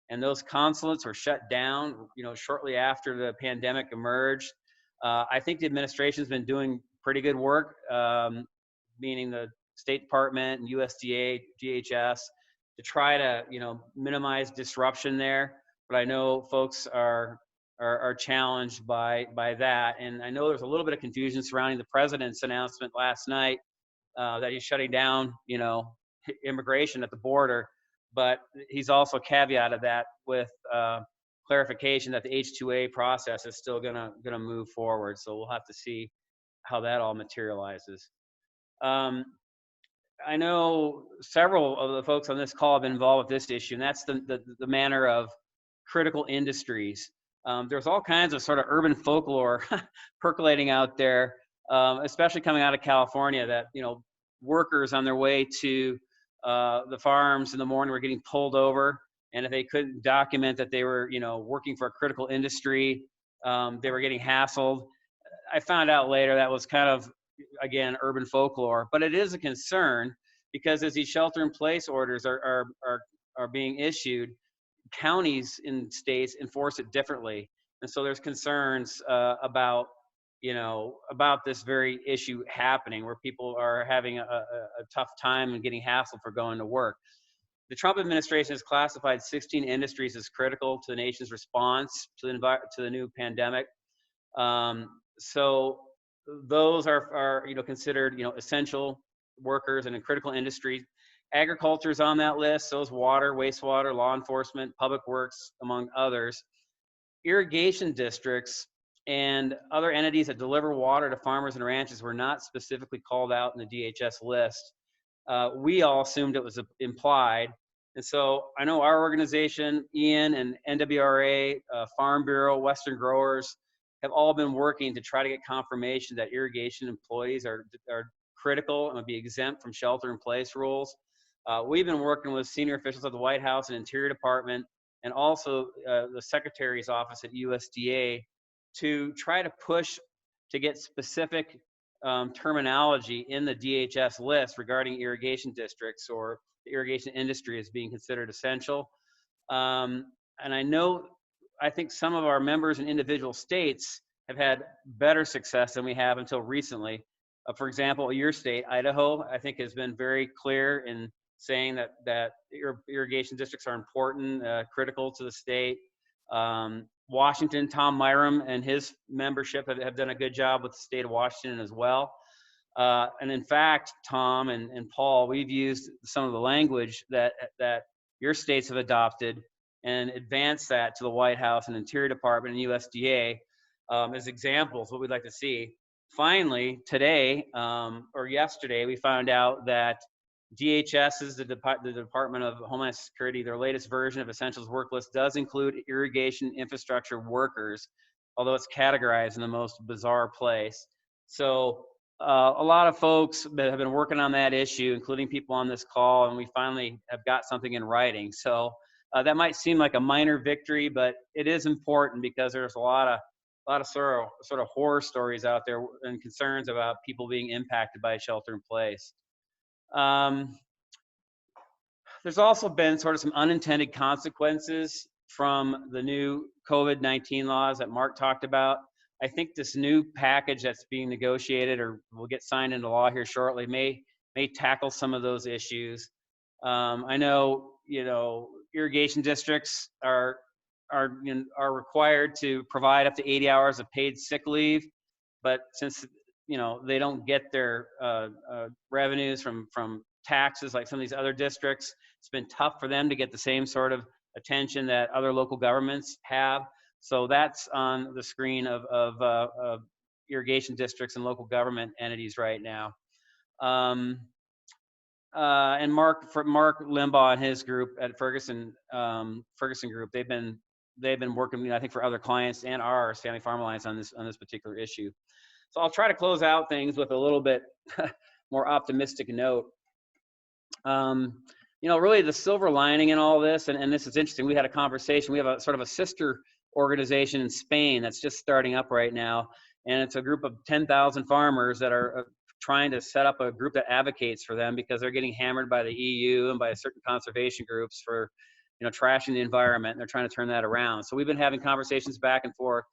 and those consulates were shut down, shortly after the pandemic emerged. I think the administration's been doing pretty good work, meaning the State Department and USDA, DHS, to try to, minimize disruption there. But I know folks are challenged by that, and I know there's a little bit of confusion surrounding the president's announcement last night that he's shutting down, immigration at the border, but he's also caveated that with clarification that the H-2A process is still gonna move forward. So we'll have to see how that all materializes. I know several of the folks on this call have been involved with this issue, and that's the manner of critical industries. There's all kinds of sort of urban folklore percolating out there, especially coming out of California, that workers on their way to the farms in the morning were getting pulled over, and if they couldn't document that they were working for a critical industry, they were getting hassled. I found out later that was kind of, again, urban folklore, but it is a concern because as these shelter-in-place orders are being issued, counties in states enforce it differently, and so there's concerns about this very issue happening, where people are having a tough time and getting hassled for going to work. The Trump administration has classified 16 industries as critical to the nation's response to the new pandemic. So those are considered essential workers and in critical industries. Agriculture is on that list, so is water, wastewater, law enforcement, public works, among others. Irrigation districts and other entities that deliver water to farmers and ranches were not specifically called out in the DHS list. We all assumed it was implied. And so I know our organization, Ian and NWRA, Farm Bureau, Western Growers, have all been working to try to get confirmation that irrigation employees are critical and would be exempt from shelter-in-place rules. We've been working with senior officials at the White House and Interior Department, and also the Secretary's office at USDA, to try to push to get specific terminology in the DHS list regarding irrigation districts or the irrigation industry as being considered essential. And I think some of our members in individual states have had better success than we have until recently. For example, your state, Idaho, I think has been very clear in saying that irrigation districts are important, critical to the state. Washington, Tom Myram and his membership have done a good job with the state of Washington as well. And in fact, Tom and Paul, we've used some of the language that your states have adopted and advanced that to the White House and Interior Department and USDA as examples, what we'd like to see. finally, today or yesterday, we found out that DHS is the Department of Homeland Security. Their latest version of Essentials Work List does include irrigation infrastructure workers, although it's categorized in the most bizarre place. So a lot of folks that have been working on that issue, including people on this call, and we finally have got something in writing. So that might seem like a minor victory, but it is important because there's a lot of sort of horror stories out there and concerns about people being impacted by shelter in place. There's also been sort of some unintended consequences from the new COVID-19 laws that Mark talked about. I think this new package that's being negotiated or will get signed into law here shortly may tackle some of those issues. I know, irrigation districts are required to provide up to 80 hours of paid sick leave, but since they don't get their revenues from taxes like some of these other districts, it's been tough for them to get the same sort of attention that other local governments have. So that's on the screen of irrigation districts and local government entities right now. And Mark Limbaugh and his group at Ferguson Group, they've been working, I think, for other clients and ours, Family Farm Alliance, on this particular issue. So I'll try to close out things with a little bit more optimistic note. Really the silver lining in all this, and this is interesting. We had a conversation. We have a sort of a sister organization in Spain that's just starting up right now, and it's a group of 10,000 farmers that are trying to set up a group that advocates for them because they're getting hammered by the EU and by certain conservation groups for, trashing the environment, and they're trying to turn that around. So we've been having conversations back and forth,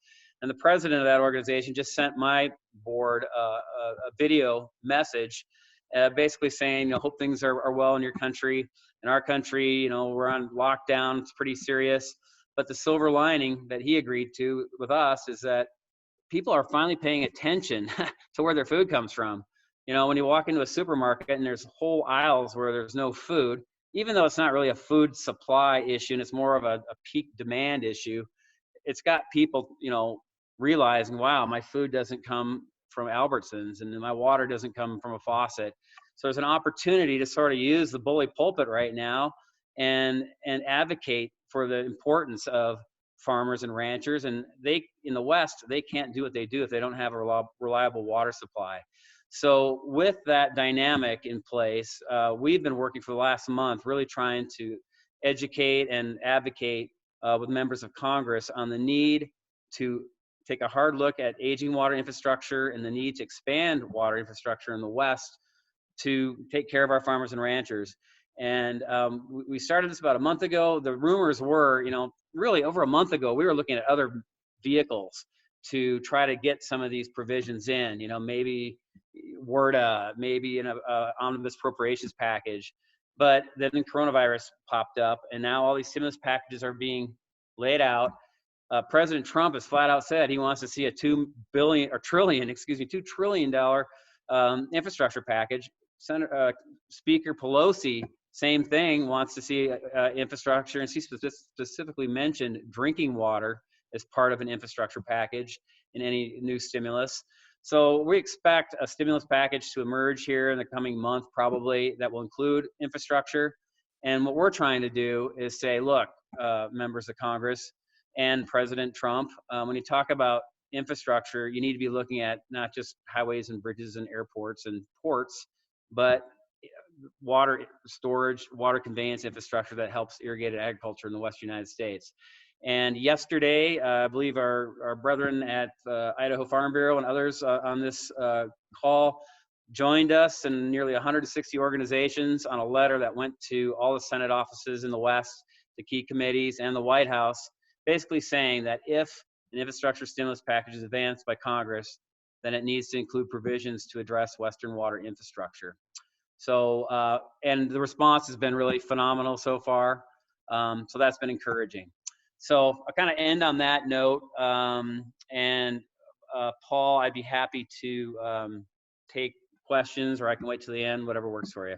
and the president of that organization just sent my board a video message basically saying, hope things are well in your country. In our country, we're on lockdown, it's pretty serious. But the silver lining that he agreed to with us is that people are finally paying attention to where their food comes from. When you walk into a supermarket and there's whole aisles where there's no food, even though it's not really a food supply issue and it's more of a peak demand issue, it's got people, realizing, wow, my food doesn't come from Albertsons and my water doesn't come from a faucet. So there's an opportunity to sort of use the bully pulpit right now and advocate for the importance of farmers and ranchers. And they, in the West, they can't do what they do if they don't have a reliable water supply. So with that dynamic in place, we've been working for the last month, really trying to educate and advocate with members of Congress on the need to take a hard look at aging water infrastructure and the need to expand water infrastructure in the West to take care of our farmers and ranchers. And we started this about a month ago. The rumors were, really over a month ago, we were looking at other vehicles to try to get some of these provisions in, maybe WRDA, maybe in a omnibus appropriations package. But then the coronavirus popped up, and now all these stimulus packages are being laid out. President Trump has flat out said he wants to see a $2 trillion infrastructure package. Speaker Pelosi, same thing, wants to see infrastructure, and she specifically mentioned drinking water as part of an infrastructure package in any new stimulus. So we expect a stimulus package to emerge here in the coming month, probably, that will include infrastructure. And what we're trying to do is say, look, members of Congress and President Trump, when you talk about infrastructure, you need to be looking at not just highways and bridges and airports and ports, but water storage, water conveyance infrastructure that helps irrigated agriculture in the Western United States. And yesterday, I believe our brethren at Idaho Farm Bureau and others on this call joined us, and nearly 160 organizations, on a letter that went to all the Senate offices in the West, the key committees, and the White House, basically saying that if an infrastructure stimulus package is advanced by Congress, then it needs to include provisions to address Western water infrastructure. So, and the response has been really phenomenal so far. So that's been encouraging. So I'll kind of end on that note. And Paul, I'd be happy to take questions, or I can wait till the end, whatever works for you.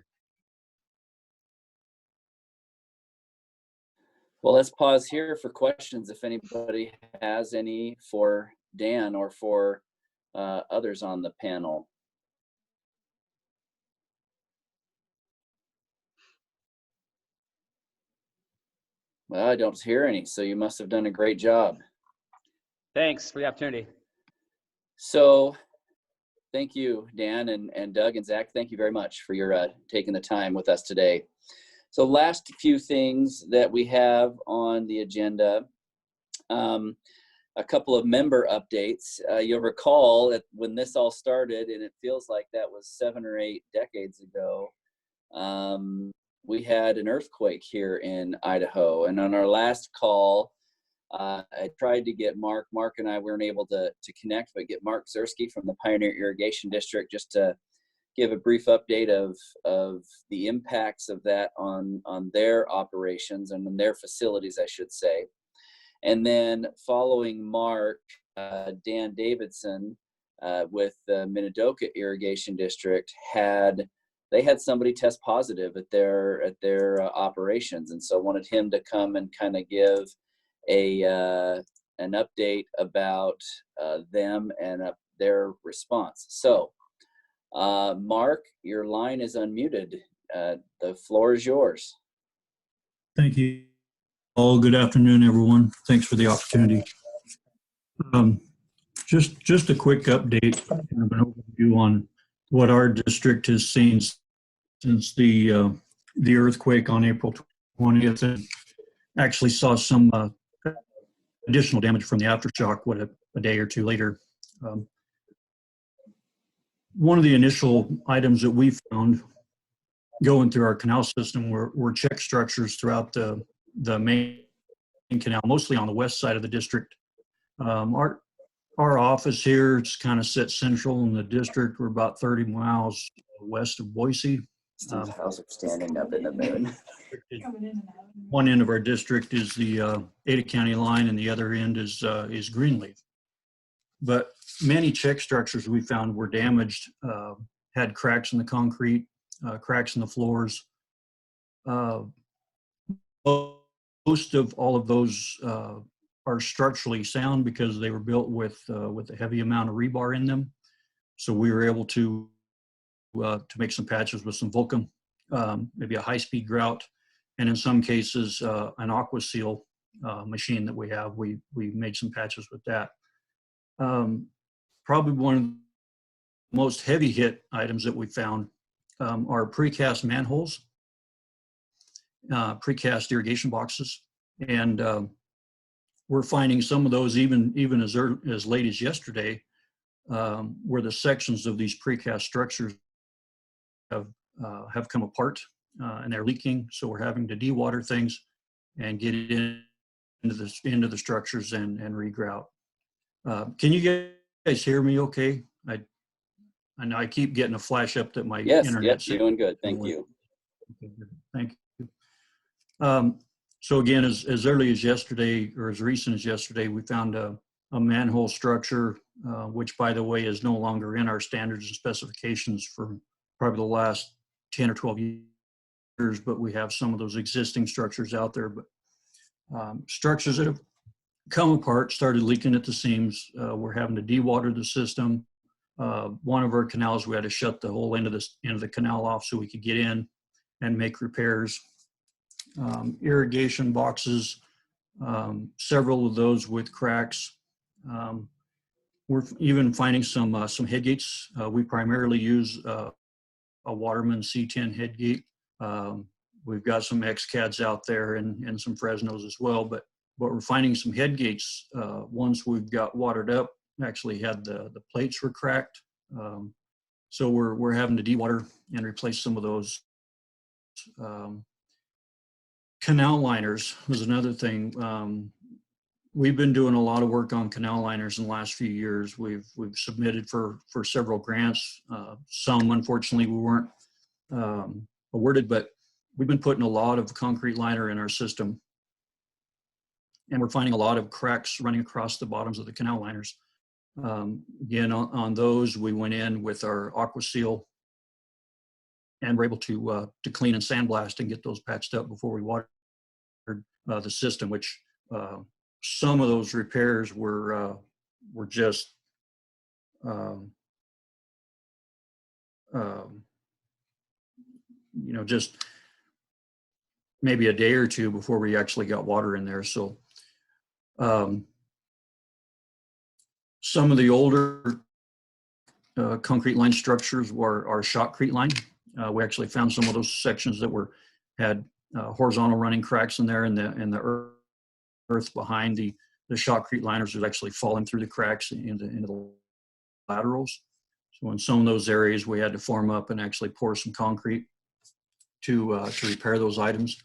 Well, let's pause here for questions if anybody has any for Dan or for others on the panel? Well, I don't hear any, so you must have done a great job. Thanks for the opportunity. So thank you, Dan and Doug and Zach. Thank you very much for your taking the time with us today. So last few things that we have on the agenda, a couple of member updates. You'll recall that when this all started, and it feels like that was 7 or 8 decades ago, we had an earthquake here in Idaho. And on our last call, I tried to get Mark. Mark and I weren't able to connect, but get Mark Zersky from the Pioneer Irrigation District just to give a brief update of the impacts of that on their operations and on their facilities, I should say. And then following Mark, Dan Davidson with the Minidoka Irrigation District had somebody test positive at their operations, and so wanted him to come and kind of give an update about them and their response. So, Mark, your line is unmuted. The floor is yours. Thank you. All good afternoon, everyone. Thanks for the opportunity. Just a quick update, kind of an overview on what our district has seen since the earthquake on April 20th, and actually saw some additional damage from the aftershock a day or two later. One of the initial items that we found going through our canal system were check structures throughout the main canal, mostly on the west side of the district. Our office here is kind of set central in the district. We're about 30 miles west of Boise. Steve's house is standing up in the moon. One end of our district is the Ada County line, and the other end is Greenleaf. But many check structures we found were damaged, had cracks in the concrete, cracks in the floors. Most of all of those are structurally sound because they were built with a heavy amount of rebar in them. So we were able to make some patches with some Vulcan, maybe a high-speed grout, and in some cases an aqua seal machine that we have. We made some patches with that. Probably one of the most heavy hit items that we found are precast manholes, precast irrigation boxes, and we're finding some of those even as late as yesterday, where the sections of these precast structures have come apart and they're leaking. So we're having to dewater things and get it into the structures and regrout. Can you guys hear me okay? I know I keep getting a flash up that my internet. Yes, doing good. Thank you. Okay, good. Thank you. So again, as early as yesterday, or as recent as yesterday, we found a manhole structure, which, by the way, is no longer in our standards and specifications for probably the last 10 or 12 years, but we have some of those existing structures out there. But structures that have come apart, started leaking at the seams. We're having to dewater the system. One of our canals, we had to shut the whole end of the canal off so we could get in and make repairs. Irrigation boxes, several of those with cracks. We're even finding some headgates. We primarily use a Waterman C10 headgate. We've got some XCADs out there and some Fresnos as well, but we're finding some headgates. Once we've got watered up, actually had the plates were cracked. So we're having to dewater and replace some of those. Canal liners was another thing. We've been doing a lot of work on canal liners in the last few years. We've submitted for several grants. Some, unfortunately, we weren't awarded, but we've been putting a lot of concrete liner in our system. And we're finding a lot of cracks running across the bottoms of the canal liners. Again, on those, we went in with our aqua seal and were able to clean and sandblast and get those patched up before we watered the system, which some of those repairs were just you know, just maybe a day or two before we actually got water in there. So some of the older concrete line structures were our shotcrete line. We actually found some of those sections that had horizontal running cracks in there, and the earth behind the shotcrete liners was actually falling through the cracks into the laterals. So in some of those areas, we had to form up and actually pour some concrete to repair those items.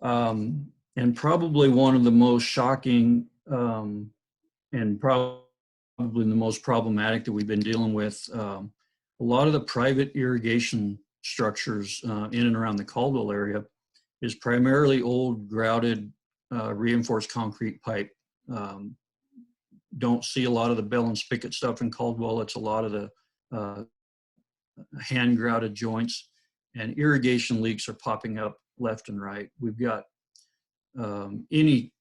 And probably one of the most shocking and probably the most problematic that we've been dealing with, a lot of the private irrigation structures in and around the Caldwell area is primarily old grouted reinforced concrete pipe. Don't see a lot of the bell and spigot stuff in Caldwell. It's a lot of the hand grouted joints, and irrigation leaks are popping up left and right. We've got pretty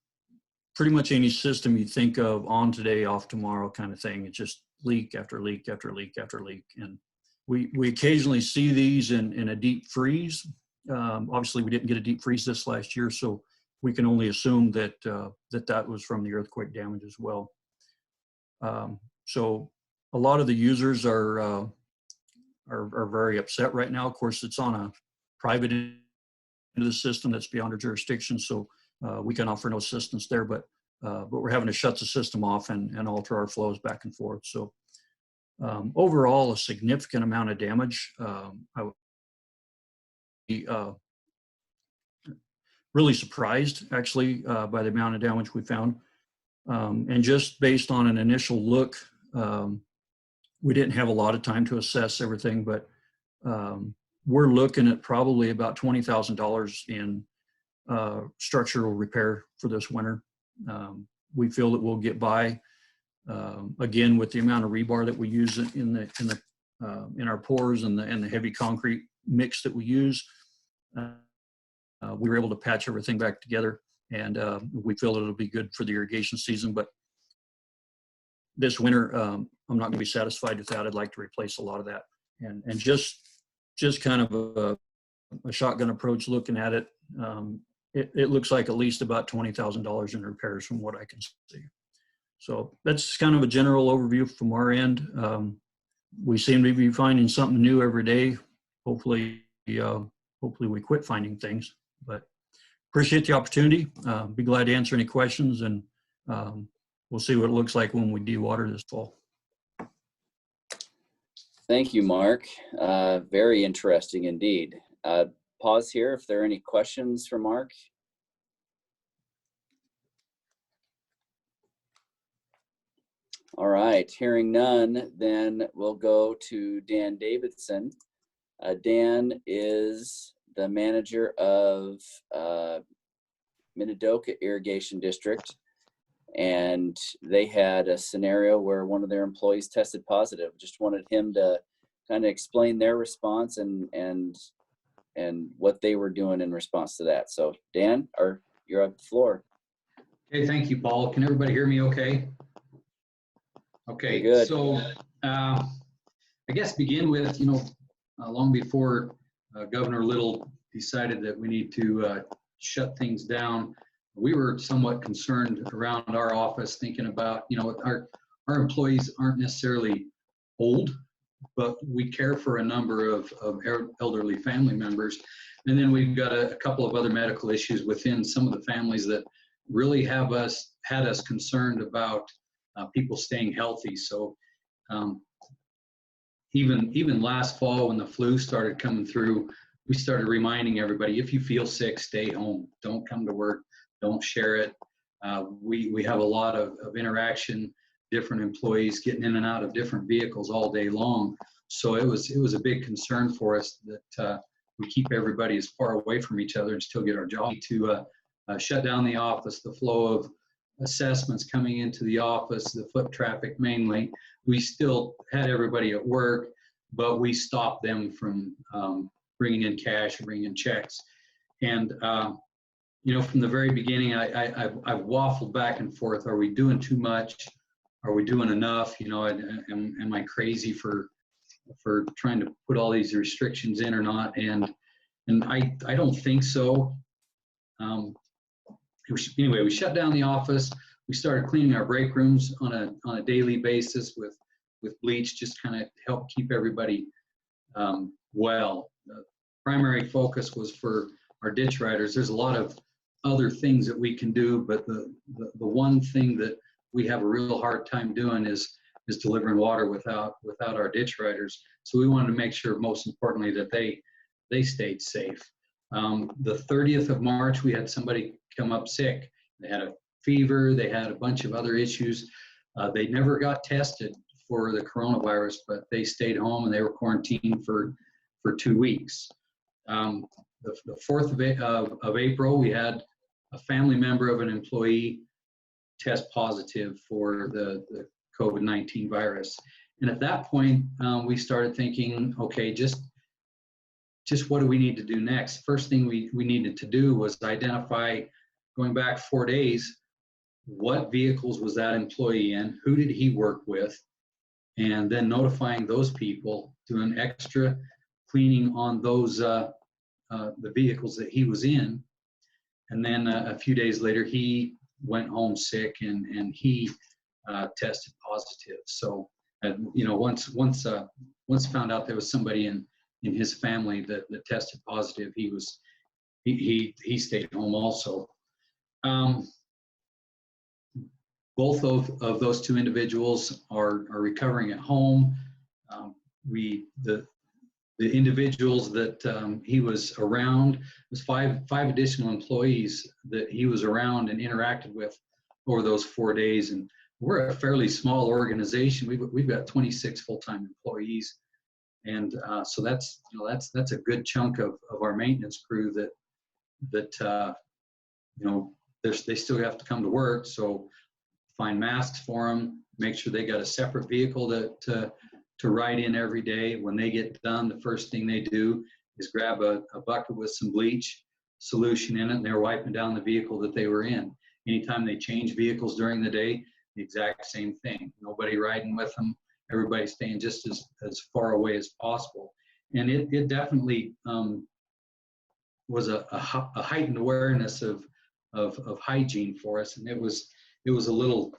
much any system you think of, on today, off tomorrow kind of thing. It's just leak after leak after leak after leak. And we occasionally see these in a deep freeze. Obviously, we didn't get a deep freeze this last year, so we can only assume that that was from the earthquake damage as well. So a lot of the users are very upset right now. Of course, it's on a private end of the system that's beyond our jurisdiction, so we can offer no assistance there. But we're having to shut the system off and alter our flows back and forth. So overall, a significant amount of damage. I would be really surprised, actually, by the amount of damage we found. And just based on an initial look, we didn't have a lot of time to assess everything, but we're looking at probably about $20,000 in structural repair for this winter. We feel that we'll get by, again, with the amount of rebar that we use in our pours and the heavy concrete mix that we use. We were able to patch everything back together, and we feel that it'll be good for the irrigation season. But this winter, I'm not going to be satisfied with that. I'd like to replace a lot of that, and just kind of a shotgun approach looking at it. It looks like at least about $20,000 in repairs from what I can see. So that's kind of a general overview from our end. We seem to be finding something new every day. Hopefully we quit finding things, but appreciate the opportunity. Be glad to answer any questions, and we'll see what it looks like when we dewater this fall. Thank you, Mark. Very interesting indeed. Pause here if there are any questions for Mark. All right, hearing none, then we'll go to Dan Davidson. Dan is the manager of Minidoka Irrigation District, and they had a scenario where one of their employees tested positive. Just wanted him to kind of explain their response and what they were doing in response to that. So Dan, you're up the floor. Okay, thank you, Paul. Can everybody hear me okay? Okay, good. So I guess begin with, long before Governor Little decided that we need to shut things down, we were somewhat concerned around our office, thinking about, our employees aren't necessarily old, but we care for a number of elderly family members. And then we've got a couple of other medical issues within some of the families that really had us concerned about people staying healthy. So even last fall, when the flu started coming through, we started reminding everybody, if you feel sick, stay home. Don't come to work. Don't share it. We have a lot of interaction, different employees getting in and out of different vehicles all day long. So it was a big concern for us that we keep everybody as far away from each other and still get our job. To shut down the office, the flow of assessments coming into the office, the foot traffic mainly. We still had everybody at work, but we stopped them from bringing in cash, bringing in checks. And from the very beginning, I've waffled back and forth. Are we doing too much? are we doing enough? You know, am I crazy for trying to put all these restrictions in or not? And I don't think so. Anyway, we shut down the office. We started cleaning our break rooms on a daily basis with bleach, just kind of help keep everybody well. The primary focus was for our ditch riders. There's a lot of other things that we can do, but the one thing that we have a real hard time doing is delivering water without our ditch riders. So we wanted to make sure, most importantly, that they stayed safe. The 30th of March, we had somebody come up sick. They had a fever, they had a bunch of other issues. They never got tested for the coronavirus, but they stayed home and they were quarantined for 2 weeks. The 4th of April, we had a family member of an employee test positive for the COVID-19 virus. And at that point, we started thinking, okay, just what do we need to do next? First thing we needed to do was identify, going back 4 days, what vehicles was that employee in, who did he work with, and then notifying those people, doing extra cleaning on those the vehicles that he was in. And then a few days later, he went home sick and he tested positive. So, you know, once found out there was somebody in his family that tested positive, he stayed home also. Both of those two individuals are recovering at home. The individuals that he was around, was five additional employees that he was around and interacted with over those 4 days. And we're a fairly small organization. We've got 26 full-time employees, and so that's a good chunk of our maintenance crew that you know, they still have to come to work. So find masks for them, make sure they got a separate vehicle to ride in every day. When they get done, the first thing they do is grab a bucket with some bleach solution in it, and they're wiping down the vehicle that they were in. Anytime they change vehicles during the day, the exact same thing. Nobody riding with them, everybody staying just as far away as possible. And it definitely was a heightened awareness of hygiene for us, and it was a little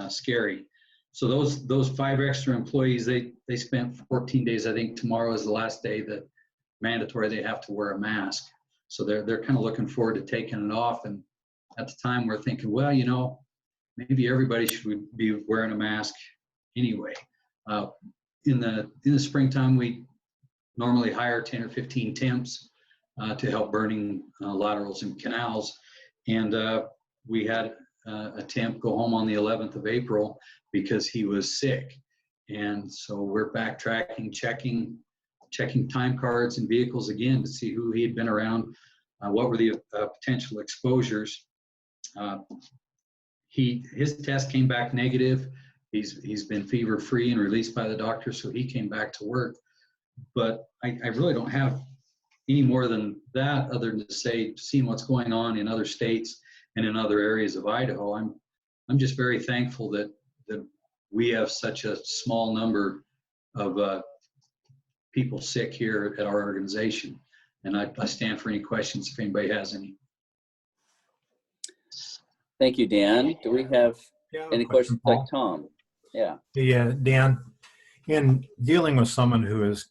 scary. So those 5 extra employees, they spent 14 days. I think tomorrow is the last day that mandatory they have to wear a mask. So they're kind of looking forward to taking it off. And at the time, we're thinking, well, you know, maybe everybody should be wearing a mask anyway. In the springtime, we normally hire 10 or 15 temps to help burning laterals and canals. And we had a temp go home on the 11th of April because he was sick. And so we're backtracking, checking time cards and vehicles again to see who he had been around, what were the potential exposures. His test came back negative. He's been fever free and released by the doctor, so he came back to work. But I really don't have any more than that, other than to say, seeing what's going on in other states and in other areas of Idaho, I'm just very thankful that we have such a small number of people sick here at our organization. And I stand for any questions if anybody has any. Thank you, Dan. Do we have any questions like Tom? Yeah. Yeah, Dan, in dealing with someone who is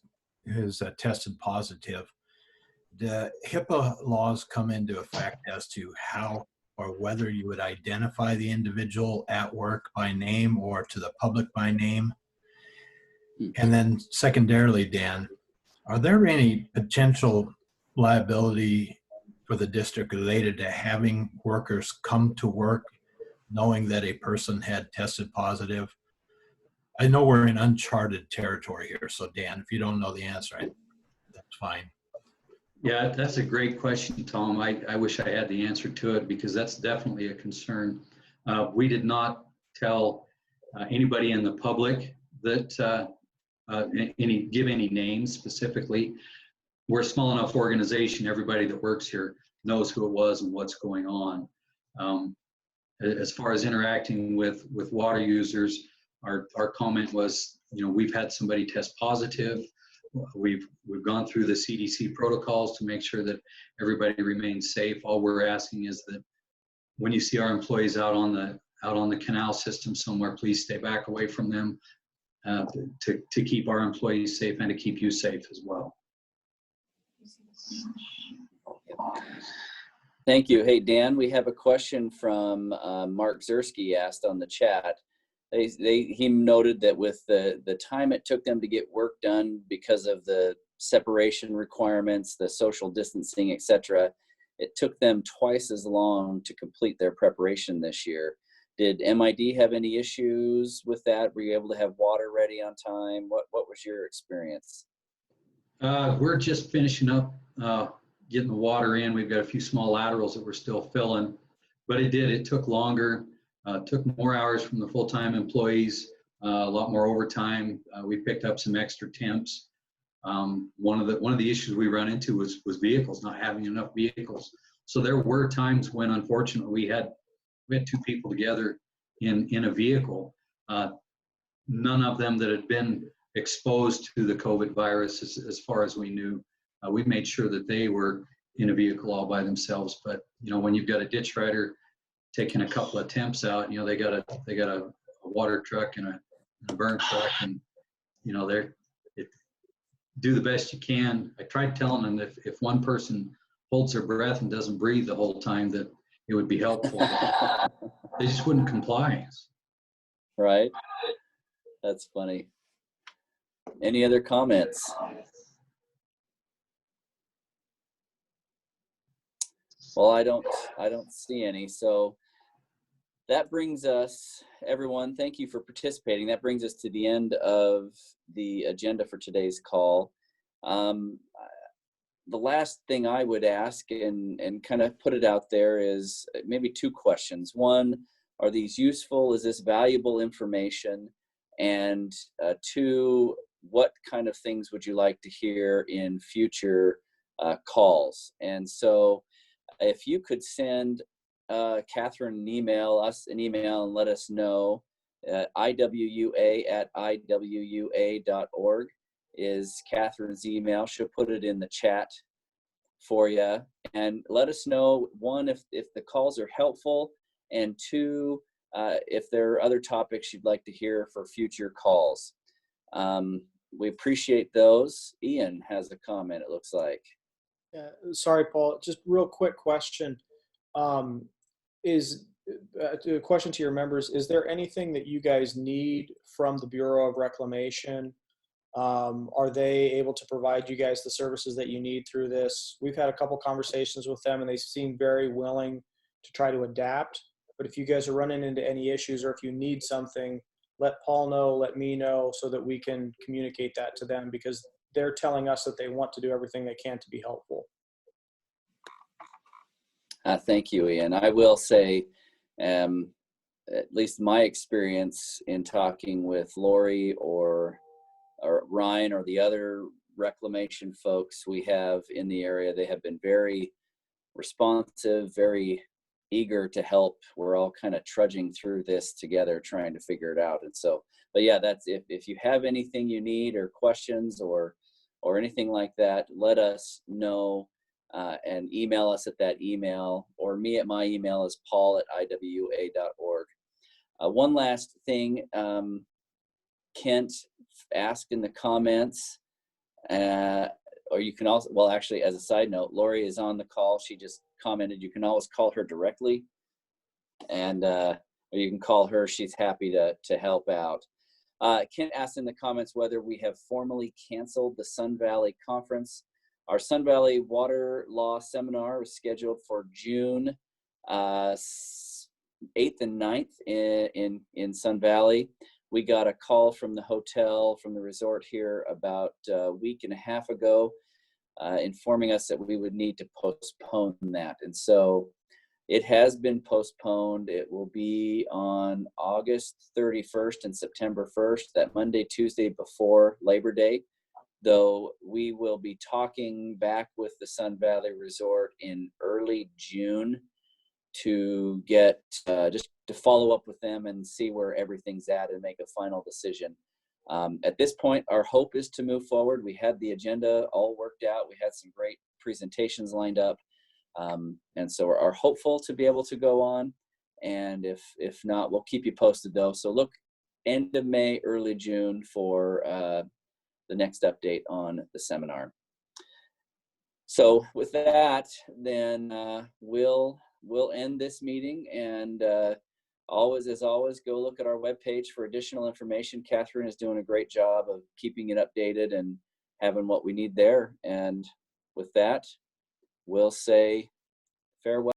tested positive, the HIPAA laws come into effect as to how or whether you would identify the individual at work by name or to the public by name. And then secondarily, Dan, are there any potential liability for the district related to having workers come to work knowing that a person had tested positive? I know we're in uncharted territory here, so Dan, if you don't know the answer, that's fine. Yeah, that's a great question, Tom. I wish I had the answer to it, because that's definitely a concern. We did not tell anybody in the public that give any names specifically. We're a small enough organization, everybody that works here knows who it was and what's going on. as far as interacting with water users, our comment was, we've had somebody test positive. We've gone through the CDC protocols to make sure that everybody remains safe. All we're asking is that when you see our employees out on the canal system somewhere, please stay back away from them, to keep our employees safe and to keep you safe as well. Thank you. Hey, Dan, we have a question from Mark Zersky asked on the chat. He noted that with the time it took them to get work done because of the separation requirements, the social distancing, etc., it took them twice as long to complete their preparation this year. Did MID have any issues with that? Were you able to have water ready on time? What was your experience? We're just finishing up getting the water in. We've got a few small laterals that we're still filling, but it took longer. Took more hours from the full-time employees, a lot more overtime. We picked up some extra temps. One of the issues we run into was vehicles, not having enough vehicles. So there were times when, unfortunately, we had 2 people together in a vehicle. None of them that had been exposed to the COVID virus, as far as we knew. We made sure that they were in a vehicle all by themselves. But when you've got a ditch rider taking a couple of temps out, they got a water truck and a burn truck, and they're do the best you can. I tried telling them that if one person holds their breath and doesn't breathe the whole time, that it would be helpful. They just wouldn't comply. Right. That's funny. Any other comments? Well, I don't see any. So that brings us, everyone, thank you for participating. That brings us to the end of the agenda for today's call. The last thing I would ask and kind of put it out there is maybe 2 questions. One, are these useful? Is this valuable information? And 2, what kind of things would you like to hear in future calls? And so if you could send Catherine us an email and let us know. IWUA@IWUA.org is Catherine's email. She'll put it in the chat for you. And let us know, 1, if the calls are helpful, and 2, if there are other topics you'd like to hear for future calls. We appreciate those. Ian has a comment, it looks like. Yeah, sorry, Paul. Just real quick question. Is a question to your members, is there anything that you guys need from the Bureau of Reclamation? Are they able to provide you guys the services that you need through this? We've had a couple conversations with them and they seem very willing to try to adapt. But if you guys are running into any issues or if you need something, let Paul know, let me know, so that we can communicate that to them, because they're telling us that they want to do everything they can to be helpful. Thank you, Ian. I will say, at least my experience in talking with Lori or Ryan or the other reclamation folks we have in the area, they have been very responsive, very eager to help. We're all kind of trudging through this together, trying to figure it out. And so, but yeah, that's if you have anything you need or questions or anything like that, let us know. And email us at that email, or me at my email is paul@iwua.org. One last thing, Kent asked in the comments, or you can also, well, actually, as a side note, Lori is on the call. She just commented, you can always call her directly, and or you can call her. She's happy to help out. Kent asked in the comments whether we have formally canceled the Sun Valley Conference. Our Sun Valley Water Law Seminar was scheduled for June 8th and 9th in Sun Valley. We got a call from the hotel, from the resort here about a week and a half ago, informing us that we would need to postpone that. And so it has been postponed. It will be on August 31st and September 1st, that Monday, Tuesday before Labor Day. Though we will be talking back with the Sun Valley Resort in early June to get just to follow up with them and see where everything's at and make a final decision. At this point, our hope is to move forward. We had the agenda all worked out. We had some great presentations lined up. And so we're hopeful to be able to go on. And if not, we'll keep you posted though. So look, end of May, early June for the next update on the seminar. So with that, then we'll end this meeting, and as always, go look at our webpage for additional information. Catherine is doing a great job of keeping it updated and having what we need there. And with that, we'll say farewell.